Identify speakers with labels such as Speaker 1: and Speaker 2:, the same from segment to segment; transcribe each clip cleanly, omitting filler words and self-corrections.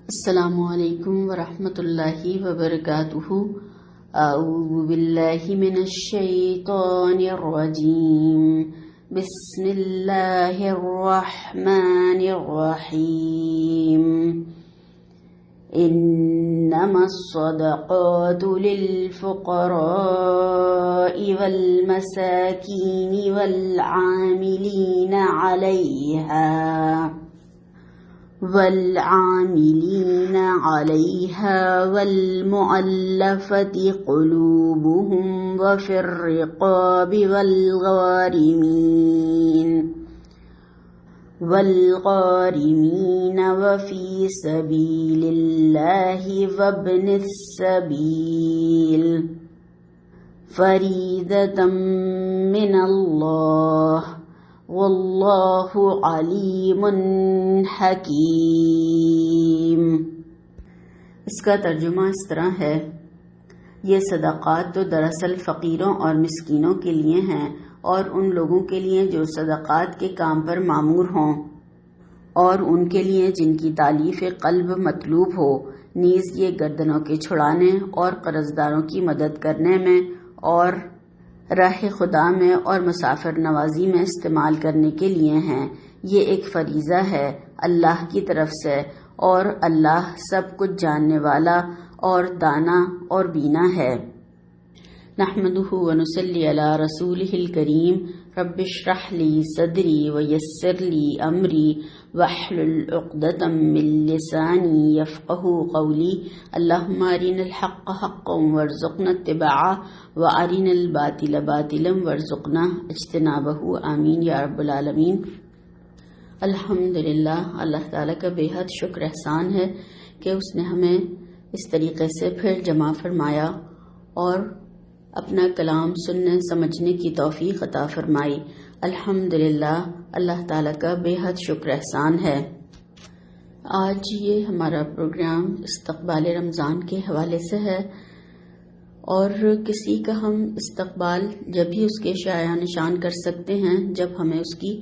Speaker 1: السلام علیکم ورحمۃ اللہ وبرکاتہ۔ اعوذ باللہ من الشیطان الرجیم، بسم اللہ الرحمن الرحیم۔ انما الصدقات للفقراء والمساکین والعاملین علیہا والمؤلفة قلوبهم وفي الرقاب والغارمين وفي سبيل الله وابن السبيل فريضة من الله واللہ علیم حکیم۔ اس کا ترجمہ اس طرح ہے، یہ صدقات تو دراصل فقیروں اور مسکینوں کے لیے ہیں اور ان لوگوں کے لیے جو صدقات کے کام پر مامور ہوں، اور ان کے لیے جن کی تالیف قلب مطلوب ہو، نیز یہ گردنوں کے چھڑانے اور قرضداروں کی مدد کرنے میں اور راہ خدا میں اور مسافر نوازی میں استعمال کرنے کے لیے ہیں۔ یہ ایک فریضہ ہے اللہ کی طرف سے، اور اللہ سب کچھ جاننے والا اور دانا اور بینا ہے۔ نحمدہ ونصلی علی رسولہ الکریم، رب اشرح لی صدری ویسر لی امری واحلل عقدۃ من لسانی یفقہوا قولی۔ اللہم ارنا الحق حقا وارزقنا اتباعہ وارنا الباطل باطلا وارزقنا اجتنابہ، آمین یا رب العالمین۔ الحمدللہ، اللہ تعالیٰ کا بے حد شکر احسان ہے کہ اس نے ہمیں اس طریقے سے پھر جمع فرمایا اور اپنا کلام سننے سمجھنے کی توفیق عطا فرمائی۔ الحمدللہ، اللہ تعالیٰ کا بے حد شکر احسان ہے۔ آج یہ ہمارا پروگرام استقبال رمضان کے حوالے سے ہے، اور کسی کا ہم استقبال جب ہی اس کے شایع نشان کر سکتے ہیں جب ہمیں اس کی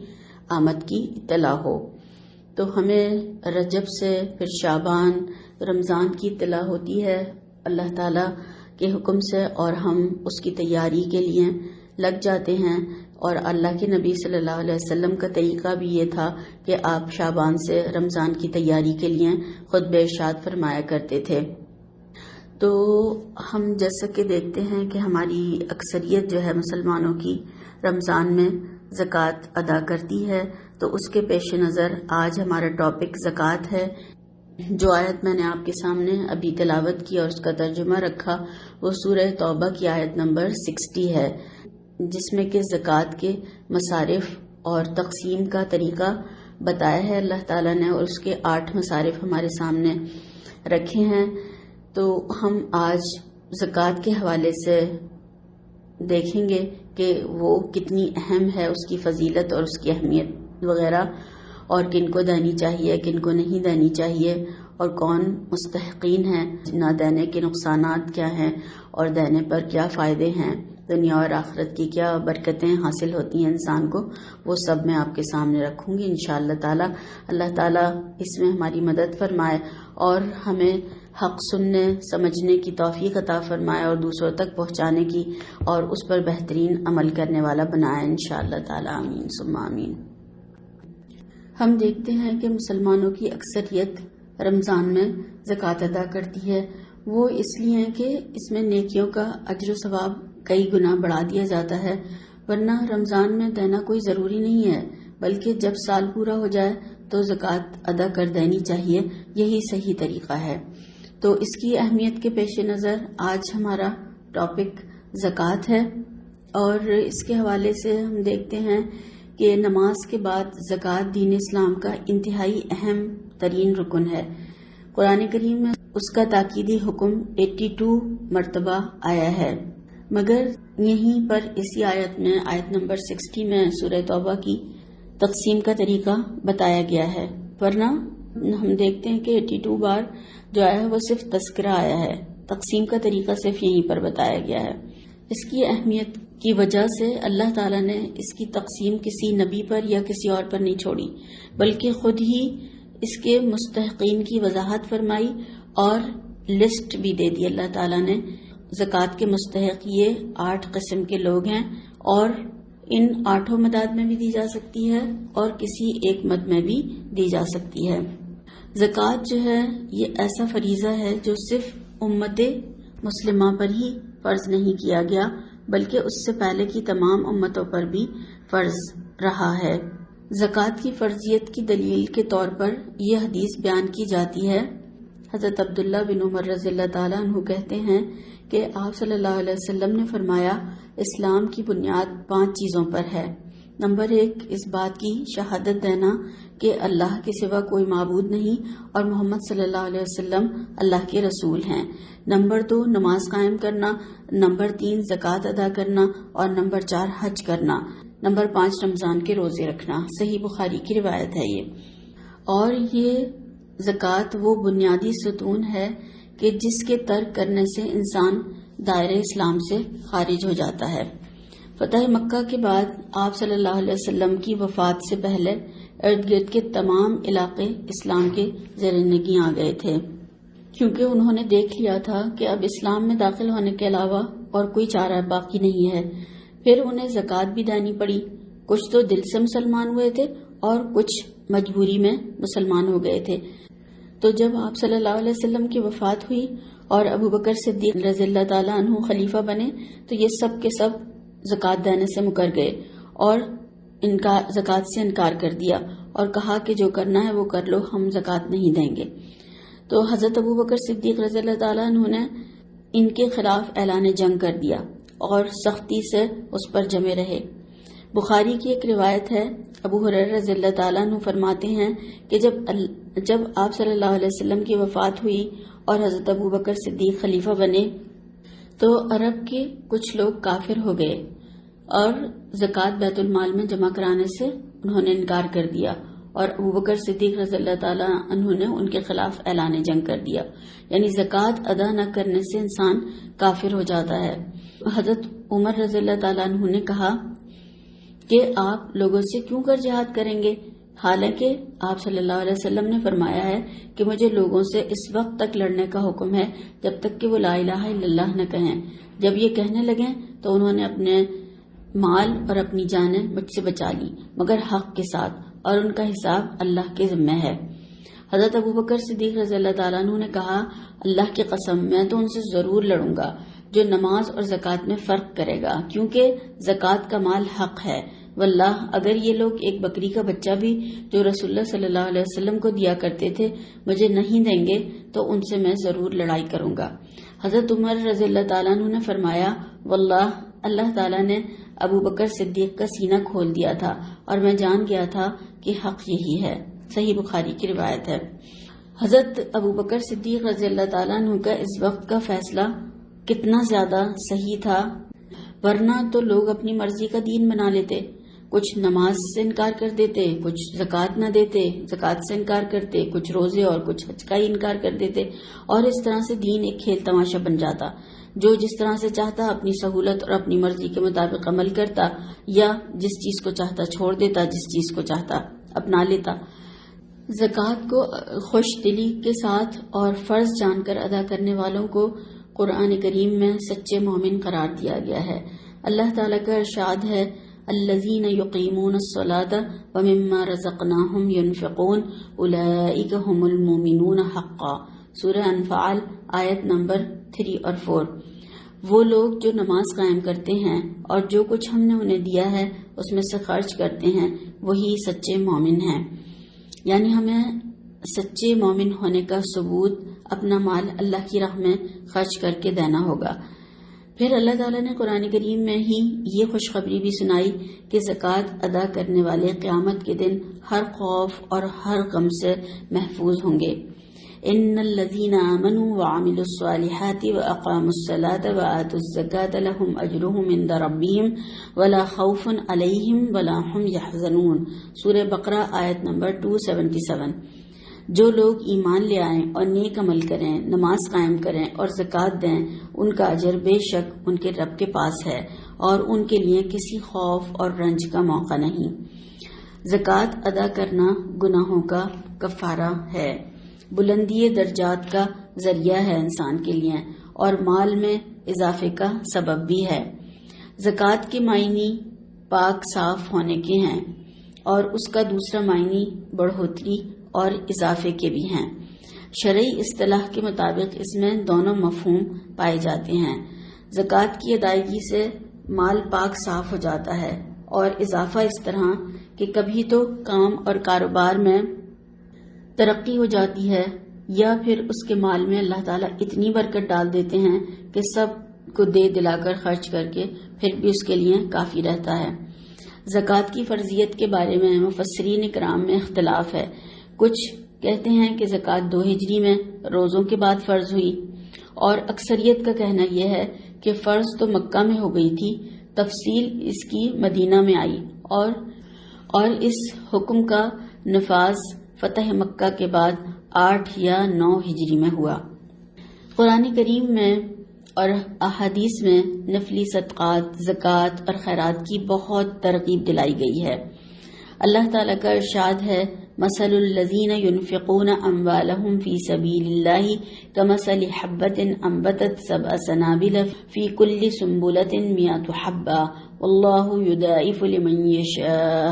Speaker 1: آمد کی اطلاع ہو۔ تو ہمیں رجب سے پھر شعبان، رمضان کی اطلاع ہوتی ہے اللہ تعالیٰ کے حکم سے، اور ہم اس کی تیاری کے لیے لگ جاتے ہیں۔ اور اللہ کے نبی صلی اللہ علیہ وسلم کا طریقہ بھی یہ تھا کہ آپ شعبان سے رمضان کی تیاری کے لیے خطبہ ارشاد فرمایا کرتے تھے۔ تو ہم جیسا کہ دیکھتے ہیں کہ ہماری اکثریت جو ہے مسلمانوں کی رمضان میں زکوٰۃ ادا کرتی ہے، تو اس کے پیش نظر آج ہمارا ٹاپک زکوٰۃ ہے۔ جو آیت میں نے آپ کے سامنے ابھی تلاوت کی اور اس کا ترجمہ رکھا، وہ سورہ توبہ کی آیت نمبر 60 ہے، جس میں کہ زکوٰۃ کے مصارف اور تقسیم کا طریقہ بتایا ہے اللہ تعالیٰ نے، اور اس کے 8 مصارف ہمارے سامنے رکھے ہیں۔ تو ہم آج زکوٰۃ کے حوالے سے دیکھیں گے کہ وہ کتنی اہم ہے، اس کی فضیلت اور اس کی اہمیت وغیرہ، اور کن کو دینی چاہیے، کن کو نہیں دینی چاہیے، اور کون مستحقین ہیں، نہ دینے کے نقصانات کیا ہیں اور دینے پر کیا فائدے ہیں، دنیا اور آخرت کی کیا برکتیں حاصل ہوتی ہیں انسان کو، وہ سب میں آپ کے سامنے رکھوں گی انشاءاللہ تعالی۔ اللہ تعالیٰ اس میں ہماری مدد فرمائے اور ہمیں حق سننے سمجھنے کی توفیق عطا فرمائے اور دوسروں تک پہنچانے کی اور اس پر بہترین عمل کرنے والا بنائے انشاءاللہ تعالی، آمین ثم آمین۔ ہم دیکھتے ہیں کہ مسلمانوں کی اکثریت رمضان میں زکوٰۃ ادا کرتی ہے۔ وہ اس لیے کہ اس میں نیکیوں کا اجر و ثواب کئی گنا بڑھا دیا جاتا ہے، ورنہ رمضان میں دینا کوئی ضروری نہیں ہے، بلکہ جب سال پورا ہو جائے تو زکوٰۃ ادا کر دینی چاہیے، یہی صحیح طریقہ ہے۔ تو اس کی اہمیت کے پیش نظر آج ہمارا ٹاپک زکوٰۃ ہے، اور اس کے حوالے سے ہم دیکھتے ہیں کہ نماز کے بعد زکوٰۃ دین اسلام کا انتہائی اہم ترین رکن ہے۔ قرآن کریم میں اس کا تاکیدی حکم 82 مرتبہ آیا ہے، مگر یہیں پر اسی آیت میں، آیت نمبر 60 میں سورہ توبہ کی تقسیم کا طریقہ بتایا گیا ہے، ورنہ ہم دیکھتے ہیں کہ 82 بار جو آیا ہے وہ صرف تذکرہ آیا ہے، تقسیم کا طریقہ صرف یہیں پر بتایا گیا ہے۔ اس کی اہمیت کی وجہ سے اللہ تعالیٰ نے اس کی تقسیم کسی نبی پر یا کسی اور پر نہیں چھوڑی، بلکہ خود ہی اس کے مستحقین کی وضاحت فرمائی اور لسٹ بھی دے دی اللہ تعالیٰ نے۔ زکوٰۃ کے مستحق یہ 8 قسم کے لوگ ہیں، اور ان 8 مداد میں بھی دی جا سکتی ہے اور کسی ایک مد میں بھی دی جا سکتی ہے۔ زکوٰۃ جو ہے یہ ایسا فریضہ ہے جو صرف امت مسلمہ پر ہی فرض نہیں کیا گیا، بلکہ اس سے پہلے کی تمام امتوں پر بھی فرض رہا ہے۔ زکوٰۃ کی فرضیت کی دلیل کے طور پر یہ حدیث بیان کی جاتی ہے۔ حضرت عبداللہ بن عمر رضی اللہ تعالیٰ عنہ کہتے ہیں کہ آپ صلی اللہ علیہ وسلم نے فرمایا، اسلام کی بنیاد 5 چیزوں پر ہے۔ نمبر 1، اس بات کی شہادت دینا کہ اللہ کے سوا کوئی معبود نہیں اور محمد صلی اللہ علیہ وسلم اللہ کے رسول ہیں۔ نمبر 2، نماز قائم کرنا۔ نمبر 3، زکوٰۃ ادا کرنا، اور نمبر 4، حج کرنا۔ نمبر 5، رمضان کے روزے رکھنا۔ صحیح بخاری کی روایت ہے یہ۔ اور یہ زکوٰۃ وہ بنیادی ستون ہے کہ جس کے ترک کرنے سے انسان دائرہ اسلام سے خارج ہو جاتا ہے۔ فتح مکہ کے بعد آپ صلی اللہ علیہ وسلم کی وفات سے پہلے ارد گرد کے تمام علاقے اسلام کے زیر نگیں آ گئے تھے، کیونکہ انہوں نے دیکھ لیا تھا کہ اب اسلام میں داخل ہونے کے علاوہ اور کوئی چارہ باقی نہیں ہے۔ پھر انہیں زکوٰۃ بھی دینی پڑی۔ کچھ تو دل سے مسلمان ہوئے تھے اور کچھ مجبوری میں مسلمان ہو گئے تھے۔ تو جب آپ صلی اللہ علیہ وسلم کی وفات ہوئی اور ابو بکر صدیق رضی اللہ تعالیٰ عنہ خلیفہ بنے، تو یہ سب کے سب زکوٰۃ دینے سے مکر گئے اور زکوٰۃ سے انکار کر دیا اور کہا کہ جو کرنا ہے وہ کر لو، ہم زکوٰۃ نہیں دیں گے۔ تو حضرت ابو بکر صدیق رضی اللہ تعالیٰ عنہ نے ان کے خلاف اعلان جنگ کر دیا اور سختی سے اس پر جمے رہے۔ بخاری کی ایک روایت ہے، ابو ہریرہ رضی اللہ تعالیٰ عنہ فرماتے ہیں کہ جب آپ صلی اللہ علیہ وسلم کی وفات ہوئی اور حضرت ابو بکر صدیق خلیفہ بنے تو عرب کے کچھ لوگ کافر ہو گئے اور زکوٰۃ بیت المال میں جمع کرانے سے انہوں نے انکار کر دیا، اور ابو بکر صدیق رضی اللہ تعالیٰ عنہ نے ان کے خلاف اعلان جنگ کر دیا۔ یعنی زکوٰۃ ادا نہ کرنے سے انسان کافر ہو جاتا ہے۔ حضرت عمر رضی اللہ تعالیٰ عنہ نے کہا کہ آپ لوگوں سے کیوں کر جہاد کریں گے، حالانکہ آپ صلی اللہ علیہ وسلم نے فرمایا ہے کہ مجھے لوگوں سے اس وقت تک لڑنے کا حکم ہے جب تک کہ وہ لا الہ الا اللہ نہ کہیں۔ جب یہ کہنے لگیں تو انہوں نے اپنے مال اور اپنی جانیں مجھ سے بچا لی، مگر حق کے ساتھ، اور ان کا حساب اللہ کے ذمہ ہے۔ حضرت ابو بکر صدیق رضی اللہ تعالیٰ عنہ نے کہا، اللہ کی قسم میں تو ان سے ضرور لڑوں گا جو نماز اور زکوٰۃ میں فرق کرے گا، کیونکہ زکوٰۃ کا مال حق ہے۔ واللہ اگر یہ لوگ ایک بکری کا بچہ بھی جو رسول اللہ صلی اللہ علیہ وسلم کو دیا کرتے تھے مجھے نہیں دیں گے تو ان سے میں ضرور لڑائی کروں گا۔ حضرت عمر رضی اللہ تعالیٰ عنہ نے فرمایا، واللہ اللہ تعالیٰ نے ابو بکر صدیق کا سینہ کھول دیا تھا اور میں جان گیا تھا کہ حق یہی ہے۔ صحیح بخاری کی روایت ہے۔ حضرت ابو بکر صدیق رضی اللہ تعالیٰ عنہ کا اس وقت کا فیصلہ کتنا زیادہ صحیح تھا، ورنہ تو لوگ اپنی مرضی کا دین بنا لیتے، کچھ نماز سے انکار کر دیتے، کچھ زکوٰۃ نہ دیتے، زکوٰۃ سے انکار کرتے، کچھ روزے اور کچھ حج کا ہی انکار کر دیتے، اور اس طرح سے دین ایک کھیل تماشا بن جاتا۔ جو جس طرح سے چاہتا اپنی سہولت اور اپنی مرضی کے مطابق عمل کرتا، یا جس چیز کو چاہتا چھوڑ دیتا، جس چیز کو چاہتا اپنا لیتا۔ زکوٰۃ کو خوش دلی کے ساتھ اور فرض جان کر ادا کرنے والوں کو قرآن کریم میں سچے مومن قرار دیا گیا ہے۔ اللہ تعالیٰ کا ارشاد ہے، الذین یقیمون الصلاۃ ومما رزقناہم ینفقون اولئک ھم المؤمنون حقا۔ سورہ انفال آیت نمبر 3 اور 4۔ وہ لوگ جو نماز قائم کرتے ہیں اور جو کچھ ہم نے انہیں دیا ہے اس میں سے خرچ کرتے ہیں وہی سچے مومن ہیں۔ یعنی ہمیں سچے مومن ہونے کا ثبوت اپنا مال اللہ کی راہ میں خرچ کر کے دینا ہوگا۔ پھر اللہ تعالیٰ نے قرآن کریم میں ہی یہ خوشخبری بھی سنائی کہ زکوٰۃ ادا کرنے والے قیامت کے دن ہر خوف اور ہر غم سے محفوظ ہوں گے۔ ان الذین آمنوا وعملوا الصالحات واقاموا الصلاة وآتوا الزکاة لهم اجرهم عند ربهم ولا خوف علیہم ولا هم یحزنون۔ سورہ بقرہ آیت نمبر 277۔ جو لوگ ایمان لے آئیں اور نیک عمل کریں، نماز قائم کریں اور زکوٰۃ دیں، ان کا اجر بے شک ان کے رب کے پاس ہے اور ان کے لیے کسی خوف اور رنج کا موقع نہیں۔ زکوٰۃ ادا کرنا گناہوں کا کفارہ ہے، بلندی درجات کا ذریعہ ہے انسان کے لیے، اور مال میں اضافے کا سبب بھی ہے۔ زکوٰۃ کے معنی پاک صاف ہونے کے ہیں، اور اس کا دوسرا معنی بڑھوتری اور اضافے کے بھی ہیں۔ شرعی اصطلاح کے مطابق اس میں دونوں مفہوم پائے جاتے ہیں۔ زکوٰۃ کی ادائیگی سے مال پاک صاف ہو جاتا ہے، اور اضافہ اس طرح کہ کبھی تو کام اور کاروبار میں ترقی ہو جاتی ہے، یا پھر اس کے مال میں اللہ تعالیٰ اتنی برکت ڈال دیتے ہیں کہ سب کو دے دلا کر خرچ کر کے پھر بھی اس کے لیے کافی رہتا ہے۔ زکوٰۃ کی فرضیت کے بارے میں مفسرین کرام میں اختلاف ہے۔ کچھ کہتے ہیں کہ زکوٰۃ 2 ہجری میں روزوں کے بعد فرض ہوئی، اور اکثریت کا کہنا یہ ہے کہ فرض تو مکہ میں ہو گئی تھی، تفصیل اس کی مدینہ میں آئی، اور اس حکم کا نفاذ فتح مکہ کے بعد 8 یا 9 ہجری میں ہوا۔ قرآن کریم میں اور احادیث میں نفلی صدقات، زکوٰۃ اور خیرات کی بہت ترغیب دلائی گئی ہے۔ اللہ تعالیٰ کا ارشاد ہے، مثل الذین ينفقون اموالهم فی سبیل اللہ کمثل حبۃ انبتت 7 سنابل فی کل سنبلۃ 100 حبۃ واللہ یضاعف لمن یشاء۔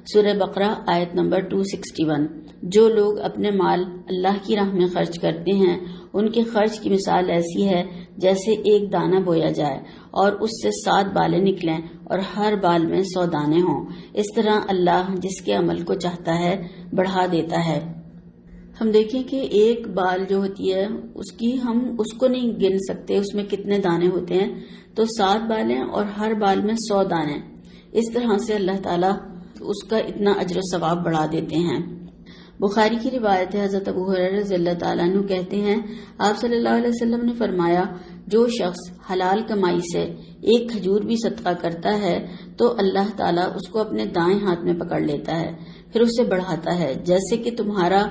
Speaker 1: سورہ بقرہ آیت نمبر 261۔ جو لوگ اپنے مال اللہ کی راہ میں خرچ کرتے ہیں، ان کے خرچ کی مثال ایسی ہے جیسے ایک دانہ بویا جائے اور اس سے 7 بالیں نکلیں اور ہر بال میں 100 دانے ہوں۔ اس طرح اللہ جس کے عمل کو چاہتا ہے بڑھا دیتا ہے۔ ہم دیکھیں کہ ایک بال جو ہوتی ہے ہم اس کو نہیں گن سکتے اس میں کتنے دانے ہوتے ہیں، تو 7 بالیں اور ہر بال میں 100 دانے، اس طرح سے اللہ تعالیٰ اس کا اتنا اجر و ثواب بڑھا دیتے ہیں۔ بخاری کی روایت ہے، حضرت ابو ہریرہ رضی اللہ تعالیٰ عنہ کہتے ہیں، آپ صلی اللہ علیہ وسلم نے فرمایا، جو شخص حلال کمائی سے ایک کھجور بھی صدقہ کرتا ہے تو اللہ تعالیٰ اس کو اپنے دائیں ہاتھ میں پکڑ لیتا ہے، پھر اسے بڑھاتا ہے، جیسے کہ تمہارا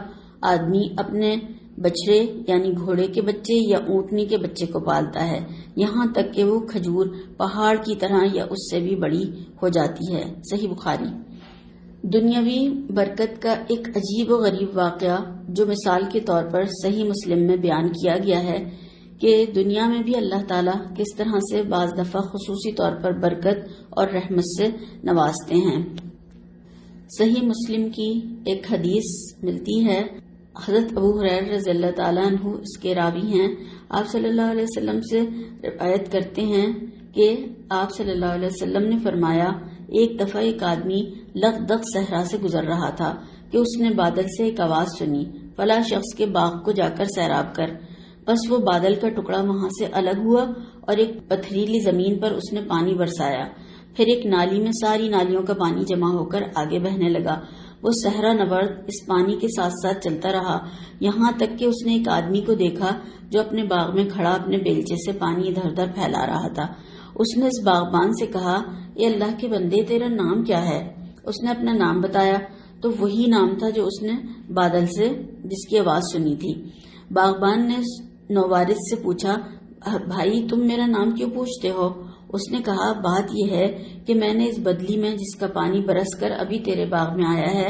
Speaker 1: آدمی اپنے بچڑے یعنی گھوڑے کے بچے یا اونٹنی کے بچے کو پالتا ہے، یہاں تک کہ وہ کھجور پہاڑ کی طرح یا اس سے بھی بڑی ہو جاتی ہے۔ صحیح بخاری۔ دنیاوی برکت کا ایک عجیب و غریب واقعہ جو مثال کے طور پر صحیح مسلم میں بیان کیا گیا ہے کہ دنیا میں بھی اللہ تعالیٰ کس طرح سے بعض دفعہ خصوصی طور پر برکت اور رحمت سے نوازتے ہیں۔ صحیح مسلم کی ایک حدیث ملتی ہے، حضرت ابو ہریرہ رضی اللہ تعالیٰ عنہ اس کے راوی ہیں، آپ صلی اللہ علیہ وسلم سے روایت کرتے ہیں کہ آپ صلی اللہ علیہ وسلم نے فرمایا، ایک دفعہ ایک آدمی لغدغ صحرا سے گزر رہا تھا کہ اس نے بادل سے ایک آواز سنی، فلاں شخص کے باغ کو جا کر سیراب کر۔ بس وہ بادل کا ٹکڑا وہاں سے الگ ہوا اور ایک پتھریلی زمین پر اس نے پانی برسایا، پھر ایک نالی میں ساری نالیوں کا پانی جمع ہو کر آگے بہنے لگا۔ وہ صحرا نورد اس پانی کے ساتھ ساتھ چلتا رہا، یہاں تک کہ اس نے ایک آدمی کو دیکھا جو اپنے باغ میں کھڑا اپنے بیلچے سے پانی ادھر ادھر پھیلا رہا تھا۔ اس نے اس باغبان سے کہا، اے اللہ کے بندے، تیرا نام کیا ہے؟ اس نے اپنا نام بتایا تو وہی نام تھا جو اس نے بادل سے جس کی آواز سنی تھی۔ باغبان نے نووارث سے پوچھا، بھائی تم میرا نام کیوں پوچھتے ہو؟ اس نے کہا، بات یہ ہے کہ میں نے اس بدلی میں جس کا پانی برس کر ابھی تیرے باغ میں آیا ہے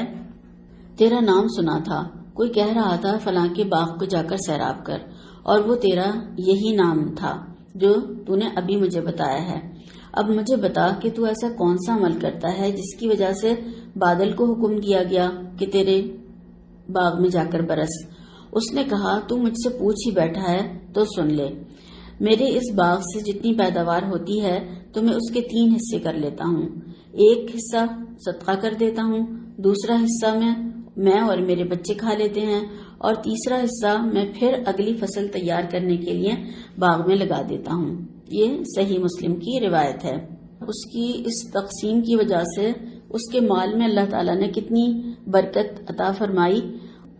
Speaker 1: تیرا نام سنا تھا، کوئی کہہ رہا تھا فلاں کے باغ کو جا کر سیراب کر، اور وہ تیرا یہی نام تھا جو تو نے ابھی مجھے بتایا ہے۔ اب مجھے بتا کہ تو ایسا کون سا عمل کرتا ہے جس کی وجہ سے بادل کو حکم دیا گیا کہ تیرے باغ میں جا کر برس۔ اس نے کہا، تو مجھ سے پوچھ ہی بیٹھا ہے تو سن لے، میرے اس باغ سے جتنی پیداوار ہوتی ہے تو میں اس کے 3 حصے کر لیتا ہوں، ایک حصہ صدقہ کر دیتا ہوں، دوسرا حصہ میں اور میرے بچے کھا لیتے ہیں، اور تیسرا حصہ میں پھر اگلی فصل تیار کرنے کے لیے باغ میں لگا دیتا ہوں۔ یہ صحیح مسلم کی روایت ہے۔ اس کی اس تقسیم کی وجہ سے اس کے مال میں اللہ تعالیٰ نے کتنی برکت عطا فرمائی۔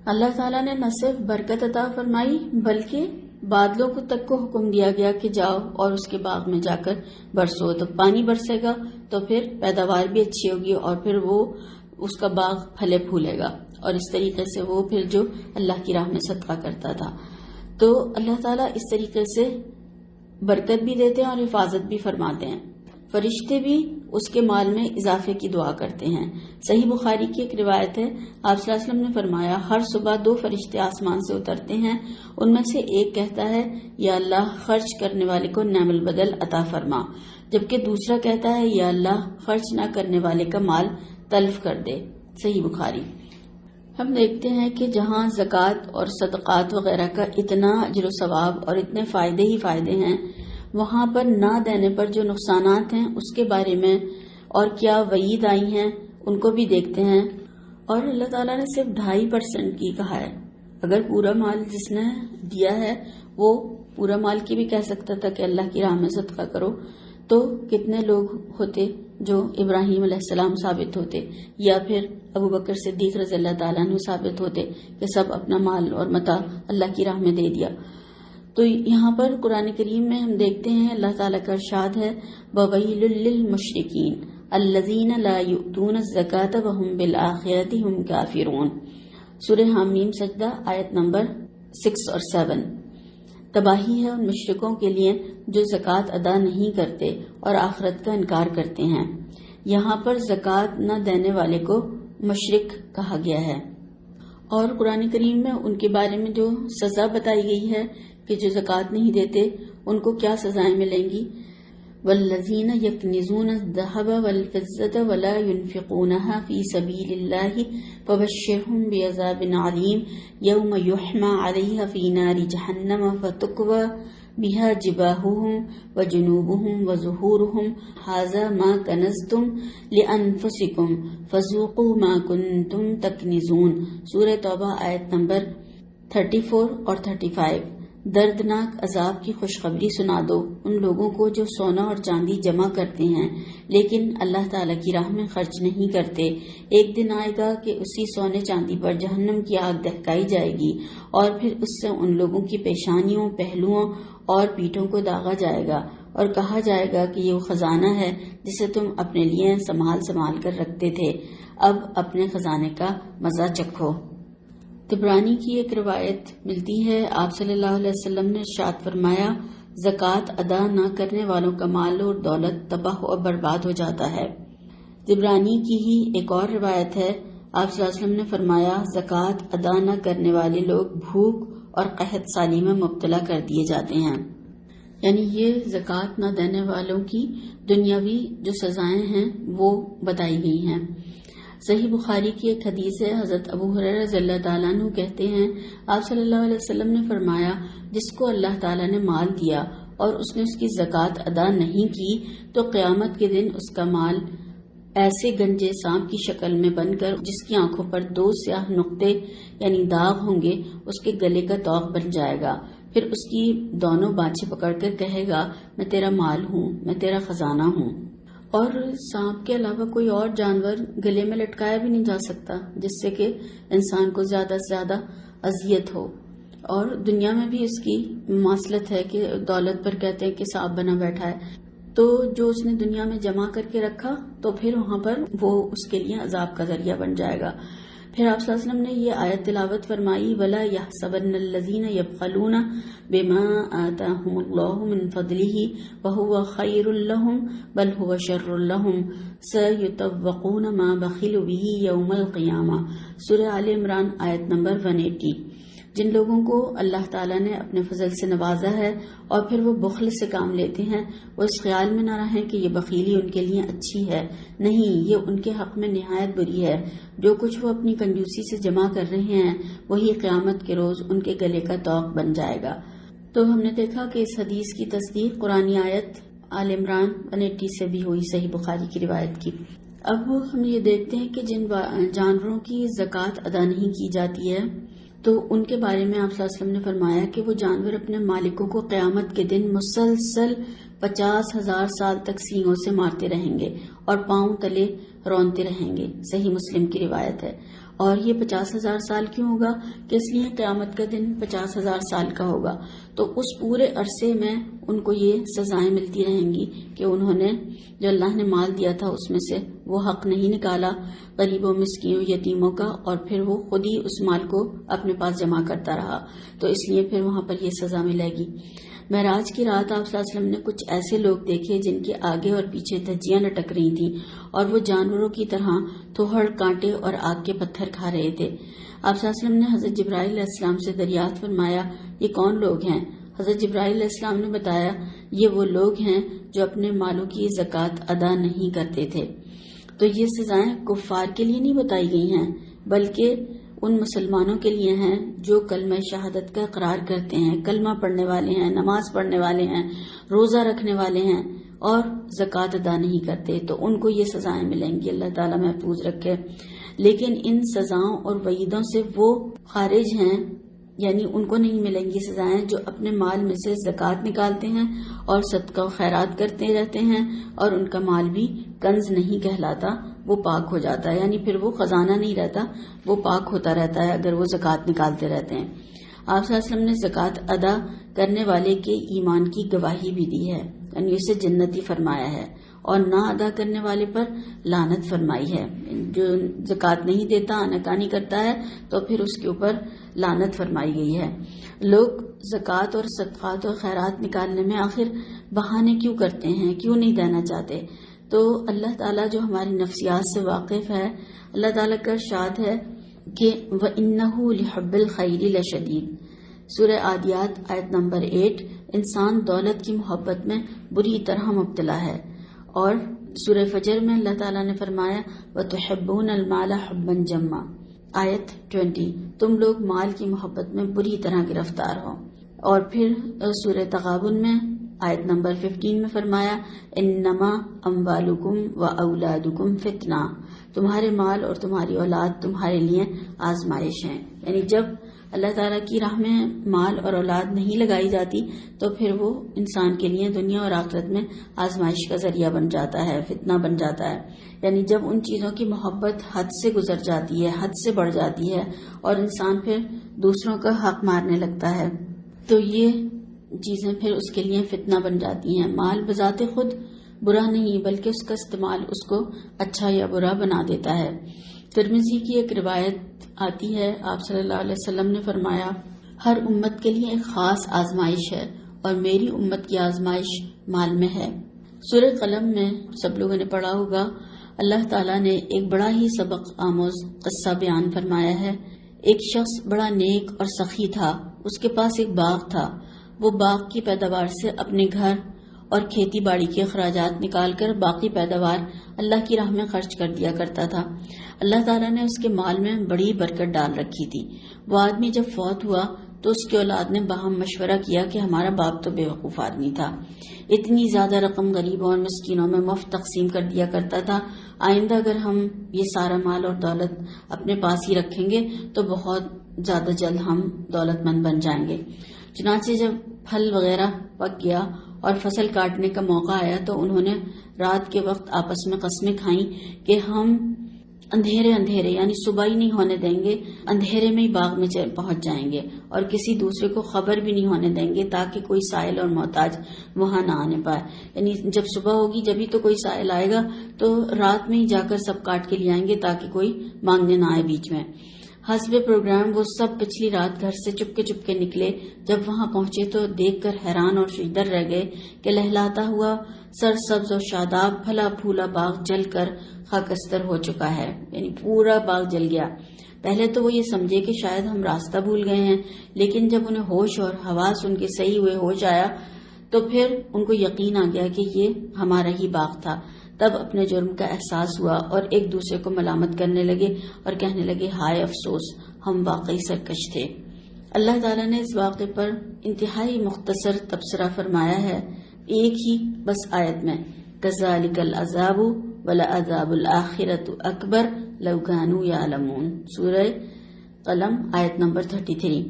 Speaker 1: اللہ تعالیٰ نے نہ صرف برکت عطا فرمائی بلکہ بادلوں کو تک کو حکم دیا گیا کہ جاؤ اور اس کے باغ میں جا کر برسو، تو پانی برسے گا تو پھر پیداوار بھی اچھی ہوگی اور پھر وہ اس کا باغ پھلے پھولے گا، اور اس طریقے سے وہ پھر جو اللہ کی راہ میں صدقہ کرتا تھا۔ تو اللہ تعالیٰ اس طریقے سے برکت بھی دیتے ہیں اور حفاظت بھی فرماتے ہیں۔ فرشتے بھی اس کے مال میں اضافے کی دعا کرتے ہیں۔ صحیح بخاری کی ایک روایت ہے، آپ صلی اللہ علیہ وسلم نے فرمایا ہر صبح 2 فرشتے آسمان سے اترتے ہیں، ان میں سے ایک کہتا ہے یا اللہ خرچ کرنے والے کو نعم البدل عطا فرما، جبکہ دوسرا کہتا ہے یا اللہ خرچ نہ کرنے والے کا مال تلف کر دے۔ صحیح بخاری۔ ہم دیکھتے ہیں کہ جہاں زکوٰۃ اور صدقات وغیرہ کا اتنا اجر و ثواب اور اتنے فائدے ہی فائدے ہیں، وہاں پر نہ دینے پر جو نقصانات ہیں اس کے بارے میں اور کیا وعید آئی ہیں ان کو بھی دیکھتے ہیں۔ اور اللہ تعالیٰ نے صرف 2.5% کی کہا ہے۔ اگر پورا مال جس نے دیا ہے وہ پورا مال کی بھی کہہ سکتا تھا کہ اللہ کی راہ میں صدقہ کرو، تو کتنے لوگ ہوتے جو ابراہیم علیہ السلام ثابت ہوتے، یا پھر ابو بکر صدیق رضی اللہ تعالیٰ عنہ ثابت ہوتے کہ سب اپنا مال اور متاع اللہ کی راہ میں دے دیا۔ تو یہاں پر قرآن کریم میں ہم دیکھتے ہیں اللہ تعالیٰ کا ارشاد ہے وَوَيْلٌ لِّلْمُشْرِكِينَ الَّذِينَ لَا يُؤْتُونَ الزَّكَاةَ وَهُمْ بِالْآخِرَةِ هُمْ كَافِرُونَ۔ سورہ حامیم سجدہ آیت نمبر 6 اور 7۔ تباہی ہے ان مشرکوں کے لیے جو زکوٰۃ ادا نہیں کرتے اور آخرت کا انکار کرتے ہیں۔ یہاں پر زکوٰۃ نہ دینے والے کو مشرک کہا گیا ہے، اور قرآن کریم میں ان کے بارے میں جو سزا بتائی گئی ہے کہ جو زکوٰۃ نہیں دیتے ان کو کیا سزائیں ملیں گی۔ والذین یکنزون الذہب والفضة ولا ينفقونها فی سبیل اللہ فبشرہم بعذاب علیم یوم یحمى علیہ فی نار جہنم فتکوی بها جباہہم وجنوبہم وظہورہم ھذا ما کنزتم لانفسکم فذوقوا ما کنتم تکنزون۔ سورہ توبہ آیت نمبر 34 اور 35۔ دردناک عذاب کی خوشخبری سنا دو ان لوگوں کو جو سونا اور چاندی جمع کرتے ہیں لیکن اللہ تعالیٰ کی راہ میں خرچ نہیں کرتے۔ ایک دن آئے گا کہ اسی سونے چاندی پر جہنم کی آگ دہکائی جائے گی اور پھر اس سے ان لوگوں کی پیشانیوں، پہلوؤں اور پیٹھوں کو داغا جائے گا اور کہا جائے گا کہ یہ وہ خزانہ ہے جسے تم اپنے لیے سنبھال کر رکھتے تھے، اب اپنے خزانے کا مزہ چکھو۔ طبرانی کی ایک روایت ملتی ہے، آپ صلی اللہ علیہ وسلم نے ارشاد فرمایا زکوٰۃ ادا نہ کرنے والوں کا مال اور دولت تباہ اور برباد ہو جاتا ہے۔ طبرانی کی ہی ایک اور روایت ہے، آپ صلی اللہ علیہ وسلم نے فرمایا زکوٰۃ ادا نہ کرنے والے لوگ بھوک اور قحط سالی میں مبتلا کر دیے جاتے ہیں۔ یعنی یہ زکوٰۃ نہ دینے والوں کی دنیاوی جو سزائیں ہیں وہ بتائی گئی ہیں۔ صحیح بخاری کی ایک حدیث ہے، حضرت ابو ہریرہ رضی اللہ تعالیٰ عنہ کہتے ہیں آپ صلی اللہ علیہ وسلم نے فرمایا جس کو اللہ تعالیٰ نے مال دیا اور اس نے اس کی زکوٰۃ ادا نہیں کی تو قیامت کے دن اس کا مال ایسے گنجے سانپ کی شکل میں بن کر جس کی آنکھوں پر 2 سیاہ نقطے یعنی داغ ہوں گے اس کے گلے کا طوق بن جائے گا، پھر اس کی دونوں بانچیں پکڑ کر کہے گا میں تیرا مال ہوں، میں تیرا خزانہ ہوں۔ اور سانپ کے علاوہ کوئی اور جانور گلے میں لٹکایا بھی نہیں جا سکتا جس سے کہ انسان کو زیادہ سے زیادہ اذیت ہو، اور دنیا میں بھی اس کی مماثلت ہے کہ دولت پر کہتے ہیں کہ سانپ بنا بیٹھا ہے، تو جو اس نے دنیا میں جمع کر کے رکھا تو پھر وہاں پر وہ اس کے لیے عذاب کا ذریعہ بن جائے گا۔ پھر آپ صلی اللہ علیہ وسلم نے یہ آیت تلاوت فرمائی وَلَا يَحْسَبَنَّ الَّذِينَ يَبْخَلُونَ بِمَا آتَاهُمُ اللَّهُ مِنْ فَضْلِهِ وَهُوَ خَيْرٌ لَهُمْ بَلْ هُوَ شَرٌّ لَهُمْ سَيُطَوَّقُونَ مَا بَخِلُوا بِهِ يَوْمَ الْقِيَامَةِ۔ سورہ آل عمران آیت نمبر 180۔ جن لوگوں کو اللہ تعالیٰ نے اپنے فضل سے نوازا ہے اور پھر وہ بخل سے کام لیتے ہیں، وہ اس خیال میں نہ رہیں کہ یہ بخیلی ان کے لیے اچھی ہے، نہیں، یہ ان کے حق میں نہایت بری ہے۔ جو کچھ وہ اپنی کنجوسی سے جمع کر رہے ہیں وہی قیامت کے روز ان کے گلے کا طوق بن جائے گا۔ تو ہم نے دیکھا کہ اس حدیث کی تصدیق قرآنی آیت آل عمران 180 سے بھی ہوئی، صحیح بخاری کی روایت کی۔ اب ہم یہ دیکھتے ہیں کہ جن جانوروں کی زکوٰۃ ادا نہیں کی جاتی ہے تو ان کے بارے میں آپ صلی اللہ علیہ وسلم نے فرمایا کہ وہ جانور اپنے مالکوں کو قیامت کے دن مسلسل 50,000 سال تک سینگوں سے مارتے رہیں گے اور پاؤں تلے رونتے رہیں گے، صحیح مسلم کی روایت ہے۔ اور یہ 50,000 سال کیوں ہوگا کہ اس لیے قیامت کا دن 50,000 سال کا ہوگا، تو اس پورے عرصے میں ان کو یہ سزائیں ملتی رہیں گی کہ انہوں نے جو اللہ نے مال دیا تھا اس میں سے وہ حق نہیں نکالا غریبوں، مسکینوں، یتیموں کا، اور پھر وہ خود ہی اس مال کو اپنے پاس جمع کرتا رہا، تو اس لیے پھر وہاں پر یہ سزا ملے گی۔ معراج کی رات آپ صلی اللہ علیہ وسلم نے کچھ ایسے لوگ دیکھے جن کے آگے اور پیچھے دھجیاں لٹک رہی تھیں اور وہ جانوروں کی طرح توہڑ، کانٹے اور آگ کے پتھر کھا رہے تھے۔ آپ صلی اللہ علیہ وسلم نے حضرت جبرائیل علیہ السلام سے دریافت فرمایا، یہ کون لوگ ہیں؟ حضرت جبرائیل علیہ السلام نے بتایا، یہ وہ لوگ ہیں جو اپنے مالوں کی زکوٰۃ ادا نہیں کرتے تھے۔ تو یہ سزائیں کفار کے لیے نہیں بتائی گئی ہیں، بلکہ ان مسلمانوں کے لیے ہیں جو کلمہ شہادت کا اقرار کرتے ہیں، کلمہ پڑھنے والے ہیں، نماز پڑھنے والے ہیں، روزہ رکھنے والے ہیں اور زکوٰۃ ادا نہیں کرتے، تو ان کو یہ سزائیں ملیں گی۔ اللہ تعالیٰ محفوظ رکھے۔ لیکن ان سزاؤں اور وعیدوں سے وہ خارج ہیں، یعنی ان کو نہیں ملیں گی سزائیں جو اپنے مال میں سے زکوٰۃ نکالتے ہیں اور صدقہ و خیرات کرتے رہتے ہیں، اور ان کا مال بھی کنز نہیں کہلاتا، وہ پاک ہو جاتا ہے، یعنی پھر وہ خزانہ نہیں رہتا، وہ پاک ہوتا رہتا ہے اگر وہ زکوٰۃ نکالتے رہتے ہیں۔ آپ صلی اللہ علیہ وسلم نے زکوٰۃ ادا کرنے والے کے ایمان کی گواہی بھی دی ہے، یعنی اسے جنتی فرمایا ہے، اور نہ ادا کرنے والے پر لعنت فرمائی ہے۔ جو زکوٰۃ نہیں دیتا، آناکانی کرتا ہے، تو پھر اس کے اوپر لعنت فرمائی گئی ہے۔ لوگ زکوٰۃ اور صدقات اور خیرات نکالنے میں آخر بہانے کیوں کرتے ہیں، کیوں نہیں دینا چاہتے؟ تو اللہ تعالیٰ جو ہماری نفسیات سے واقف ہے، اللہ تعالیٰ کا ارشاد ہے کہ وَإِنَّهُ لِحُبِّ الْخَيْرِ لَشَدِيدٌ، سورہ عادیات آیت نمبر 8۔ انسان دولت کی محبت میں بری طرح مبتلا ہے، اور سورہ فجر میں اللہ تعالیٰ نے فرمایا وَتُحِبُّونَ الْمَالَ حُبًّا جَمًّا، آیت 20، تم لوگ مال کی محبت میں بری طرح گرفتار ہو۔ اور پھر سورہ تغابن میں آیت نمبر 15 میں فرمایا انما اموالکم و اولادکم فتنہ، تمہارے مال اور تمہاری اولاد تمہارے لیے آزمائش ہیں۔ یعنی جب اللہ تعالیٰ کی راہ میں مال اور اولاد نہیں لگائی جاتی تو پھر وہ انسان کے لیے دنیا اور آخرت میں آزمائش کا ذریعہ بن جاتا ہے، فتنہ بن جاتا ہے۔ یعنی جب ان چیزوں کی محبت حد سے گزر جاتی ہے، حد سے بڑھ جاتی ہے، اور انسان پھر دوسروں کا حق مارنے لگتا ہے، تو یہ چیزیں پھر اس کے لیے فتنہ بن جاتی ہیں۔ مال بذات خود برا نہیں، بلکہ اس کا استعمال اس کو اچھا یا برا بنا دیتا ہے۔ ترمذی کی ایک روایت آتی ہے، آپ صلی اللہ علیہ وسلم نے فرمایا ہر امت کے لیے ایک خاص آزمائش ہے، اور میری امت کی آزمائش مال میں ہے۔ سورہ قلم میں سب لوگوں نے پڑھا ہوگا، اللہ تعالیٰ نے ایک بڑا ہی سبق آموز قصہ بیان فرمایا ہے۔ ایک شخص بڑا نیک اور سخی تھا، اس کے پاس ایک باغ تھا۔ وہ باغ کی پیداوار سے اپنے گھر اور کھیتی باڑی کے اخراجات نکال کر باقی پیداوار اللہ کی راہ میں خرچ کر دیا کرتا تھا۔ اللہ تعالیٰ نے اس کے مال میں بڑی برکت ڈال رکھی تھی۔ وہ آدمی جب فوت ہوا تو اس کی اولاد نے باہم مشورہ کیا کہ ہمارا باپ تو بے وقوف آدمی تھا، اتنی زیادہ رقم غریبوں اور مسکینوں میں مفت تقسیم کر دیا کرتا تھا، آئندہ اگر ہم یہ سارا مال اور دولت اپنے پاس ہی رکھیں گے تو بہت زیادہ جلد ہم دولت مند بن جائیں گے۔ چنانچہ جب پھل وغیرہ پک گیا اور فصل کاٹنے کا موقع آیا تو انہوں نے رات کے وقت آپس میں قسمیں کھائیں کہ ہم اندھیرے یعنی صبح ہی نہیں ہونے دیں گے، اندھیرے میں ہی باغ میں پہنچ جائیں گے اور کسی دوسرے کو خبر بھی نہیں ہونے دیں گے تاکہ کوئی سائل اور محتاج وہاں نہ آنے پائے۔ یعنی جب صبح ہوگی جبھی تو کوئی سائل آئے گا، تو رات میں ہی جا کر سب کاٹ کے لے آئیں گے تاکہ کوئی مانگنے نہ آئے بیچ میں۔ حسب پروگرام وہ سب پچھلی رات گھر سے چپ کے نکلے۔ جب وہاں پہنچے تو دیکھ کر حیران اور ششدر رہ گئے کہ لہلاتا ہوا سرسبز اور شاداب پھلا پھولا باغ جل کر خاکستر ہو چکا ہے، یعنی پورا باغ جل گیا۔ پہلے تو وہ یہ سمجھے کہ شاید ہم راستہ بھول گئے ہیں، لیکن جب انہیں ہوش اور حواس ان کے صحیح ہوئے ہوش آیا تو پھر ان کو یقین آ گیا کہ یہ ہمارا ہی باغ تھا۔ تب اپنے جرم کا احساس ہوا اور ایک دوسرے کو ملامت کرنے لگے اور کہنے لگے ہائے افسوس، ہم واقعی سرکش تھے۔ اللہ تعالیٰ نے اس واقعے پر انتہائی مختصر تبصرہ فرمایا ہے ایک ہی بس آیت میں، کذالک العذاب ولعذاب الآخرۃ اکبر لو کانوا یعلمون، سورہ قلم آیت نمبر 33۔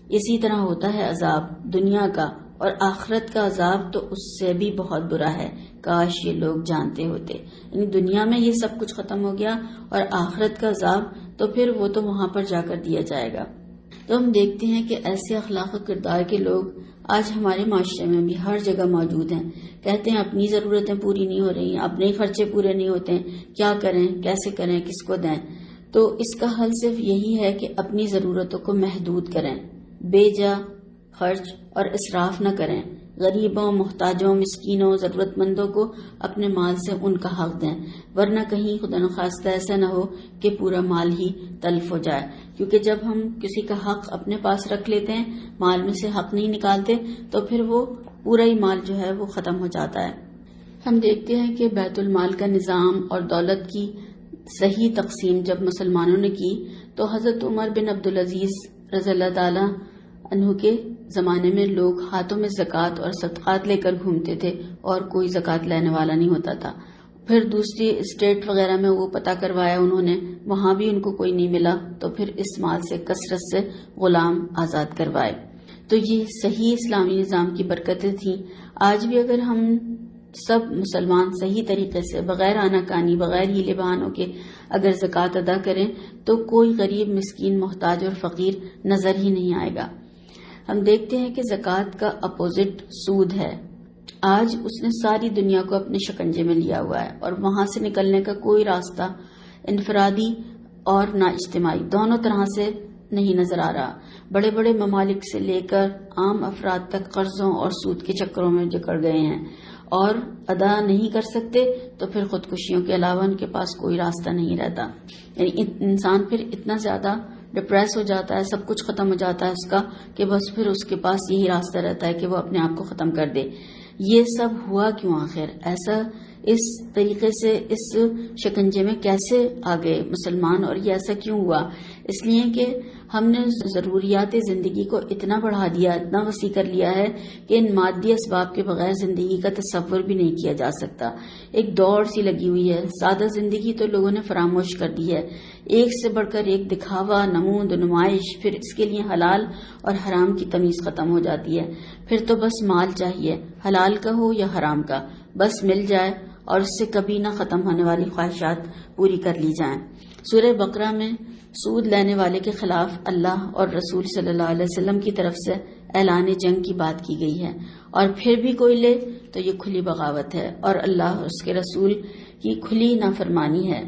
Speaker 1: اسی طرح ہوتا ہے عذاب دنیا کا، اور آخرت کا عذاب تو اس سے بھی بہت برا ہے، کاش یہ لوگ جانتے ہوتے۔ یعنی دنیا میں یہ سب کچھ ختم ہو گیا، اور آخرت کا عذاب تو پھر وہ تو وہاں پر جا کر دیا جائے گا۔ تو ہم دیکھتے ہیں کہ ایسے اخلاق و کردار کے لوگ آج ہمارے معاشرے میں بھی ہر جگہ موجود ہیں۔ کہتے ہیں اپنی ضرورتیں پوری نہیں ہو رہی، اپنے خرچے پورے نہیں ہوتے، کیا کریں، کیسے کریں، کس کو دیں؟ تو اس کا حل صرف یہی ہے کہ اپنی ضرورتوں کو محدود کریں، بے جا خرچ اور اسراف نہ کریں، غریبوں، محتاجوں، مسکینوں، ضرورت مندوں کو اپنے مال سے ان کا حق دیں، ورنہ کہیں خدا نخواستہ ایسا نہ ہو کہ پورا مال ہی تلف ہو جائے، کیونکہ جب ہم کسی کا حق اپنے پاس رکھ لیتے ہیں، مال میں سے حق نہیں نکالتے، تو پھر وہ پورا ہی مال جو ہے وہ ختم ہو جاتا ہے۔ ہم دیکھتے ہیں کہ بیت المال کا نظام اور دولت کی صحیح تقسیم جب مسلمانوں نے کی تو حضرت عمر بن عبدالعزیز رضی اللہ تعالی عنہ کے زمانے میں لوگ ہاتھوں میں زکوٰۃ اور صدقات لے کر گھومتے تھے اور کوئی زکوٰۃ لینے والا نہیں ہوتا تھا۔ پھر دوسری اسٹیٹ وغیرہ میں وہ پتہ کروایا انہوں نے، وہاں بھی ان کو کوئی نہیں ملا، تو پھر اس مال سے کثرت سے غلام آزاد کروائے۔ تو یہ صحیح اسلامی نظام کی برکتیں تھیں۔ آج بھی اگر ہم سب مسلمان صحیح طریقے سے بغیر آناکانی، بغیر ہیلے بہانوں کے اگر زکوٰۃ ادا کریں تو کوئی غریب، مسکین، محتاج اور فقیر نظر ہی نہیں آئے گا۔ ہم دیکھتے ہیں کہ زکوٰۃ کا اپوزٹ سود ہے۔ آج اس نے ساری دنیا کو اپنے شکنجے میں لیا ہوا ہے اور وہاں سے نکلنے کا کوئی راستہ انفرادی اور نہ اجتماعی دونوں طرح سے نہیں نظر آ رہا۔ بڑے بڑے ممالک سے لے کر عام افراد تک قرضوں اور سود کے چکروں میں جکڑ گئے ہیں اور ادا نہیں کر سکتے تو پھر خودکشیوں کے علاوہ ان کے پاس کوئی راستہ نہیں رہتا۔ یعنی انسان پھر اتنا زیادہ ڈپریس ہو جاتا ہے، سب کچھ ختم ہو جاتا ہے اس کا، کہ بس پھر اس کے پاس یہی راستہ رہتا ہے کہ وہ اپنے آپ کو ختم کر دے۔ یہ سب ہوا کیوں آخر؟ ایسا اس طریقے سے اس شکنجے میں کیسے آ گئے مسلمان، اور یہ ایسا کیوں ہوا؟ اس لیے کہ ہم نے ضروریات زندگی کو اتنا بڑھا دیا، اتنا وسیع کر لیا ہے کہ ان مادی اسباب کے بغیر زندگی کا تصور بھی نہیں کیا جا سکتا۔ ایک دوڑ سی لگی ہوئی ہے، سادہ زندگی تو لوگوں نے فراموش کر دی ہے، ایک سے بڑھ کر ایک دکھاوا، نمود، نمائش، پھر اس کے لیے حلال اور حرام کی تمیز ختم ہو جاتی ہے۔ پھر تو بس مال چاہیے، حلال کا ہو یا حرام کا، بس مل جائے اور اس سے کبھی نہ ختم ہونے والی خواہشات پوری کر لی جائیں۔ سورہ بقرہ میں سود لینے والے کے خلاف اللہ اور رسول صلی اللہ علیہ وسلم کی طرف سے اعلان جنگ کی بات کی گئی ہے، اور پھر بھی کوئی لے تو یہ کھلی بغاوت ہے اور اللہ اور اس کے رسول کی کھلی نافرمانی ہے۔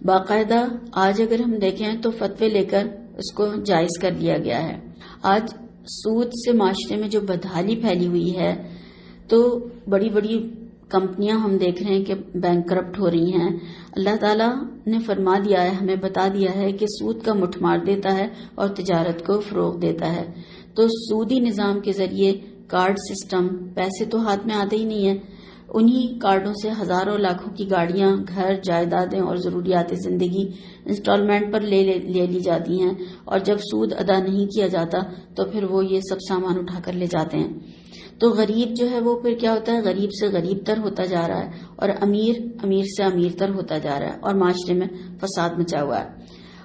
Speaker 1: باقاعدہ آج اگر ہم دیکھیں تو فتوے لے کر اس کو جائز کر لیا گیا ہے۔ آج سود سے معاشرے میں جو بدحالی پھیلی ہوئی ہے، تو بڑی بڑی کمپنیاں ہم دیکھ رہے ہیں کہ بینک کرپٹ ہو رہی ہیں۔ اللہ تعالیٰ نے فرما دیا ہے، ہمیں بتا دیا ہے کہ سود کا مٹھ مار دیتا ہے اور تجارت کو فروغ دیتا ہے۔ تو سودی نظام کے ذریعے کارڈ سسٹم، پیسے تو ہاتھ میں آتے ہی نہیں ہیں، انہی کارڈوں سے ہزاروں لاکھوں کی گاڑیاں، گھر، جائیدادیں اور ضروریات زندگی انسٹالمنٹ پر لے لی جاتی ہیں، اور جب سود ادا نہیں کیا جاتا تو پھر وہ یہ سب سامان اٹھا کر لے جاتے ہیں۔ تو غریب جو ہے وہ پھر کیا ہوتا ہے، غریب سے غریب تر ہوتا جا رہا ہے، اور امیر سے امیر تر ہوتا جا رہا ہے، اور معاشرے میں فساد مچا ہوا ہے۔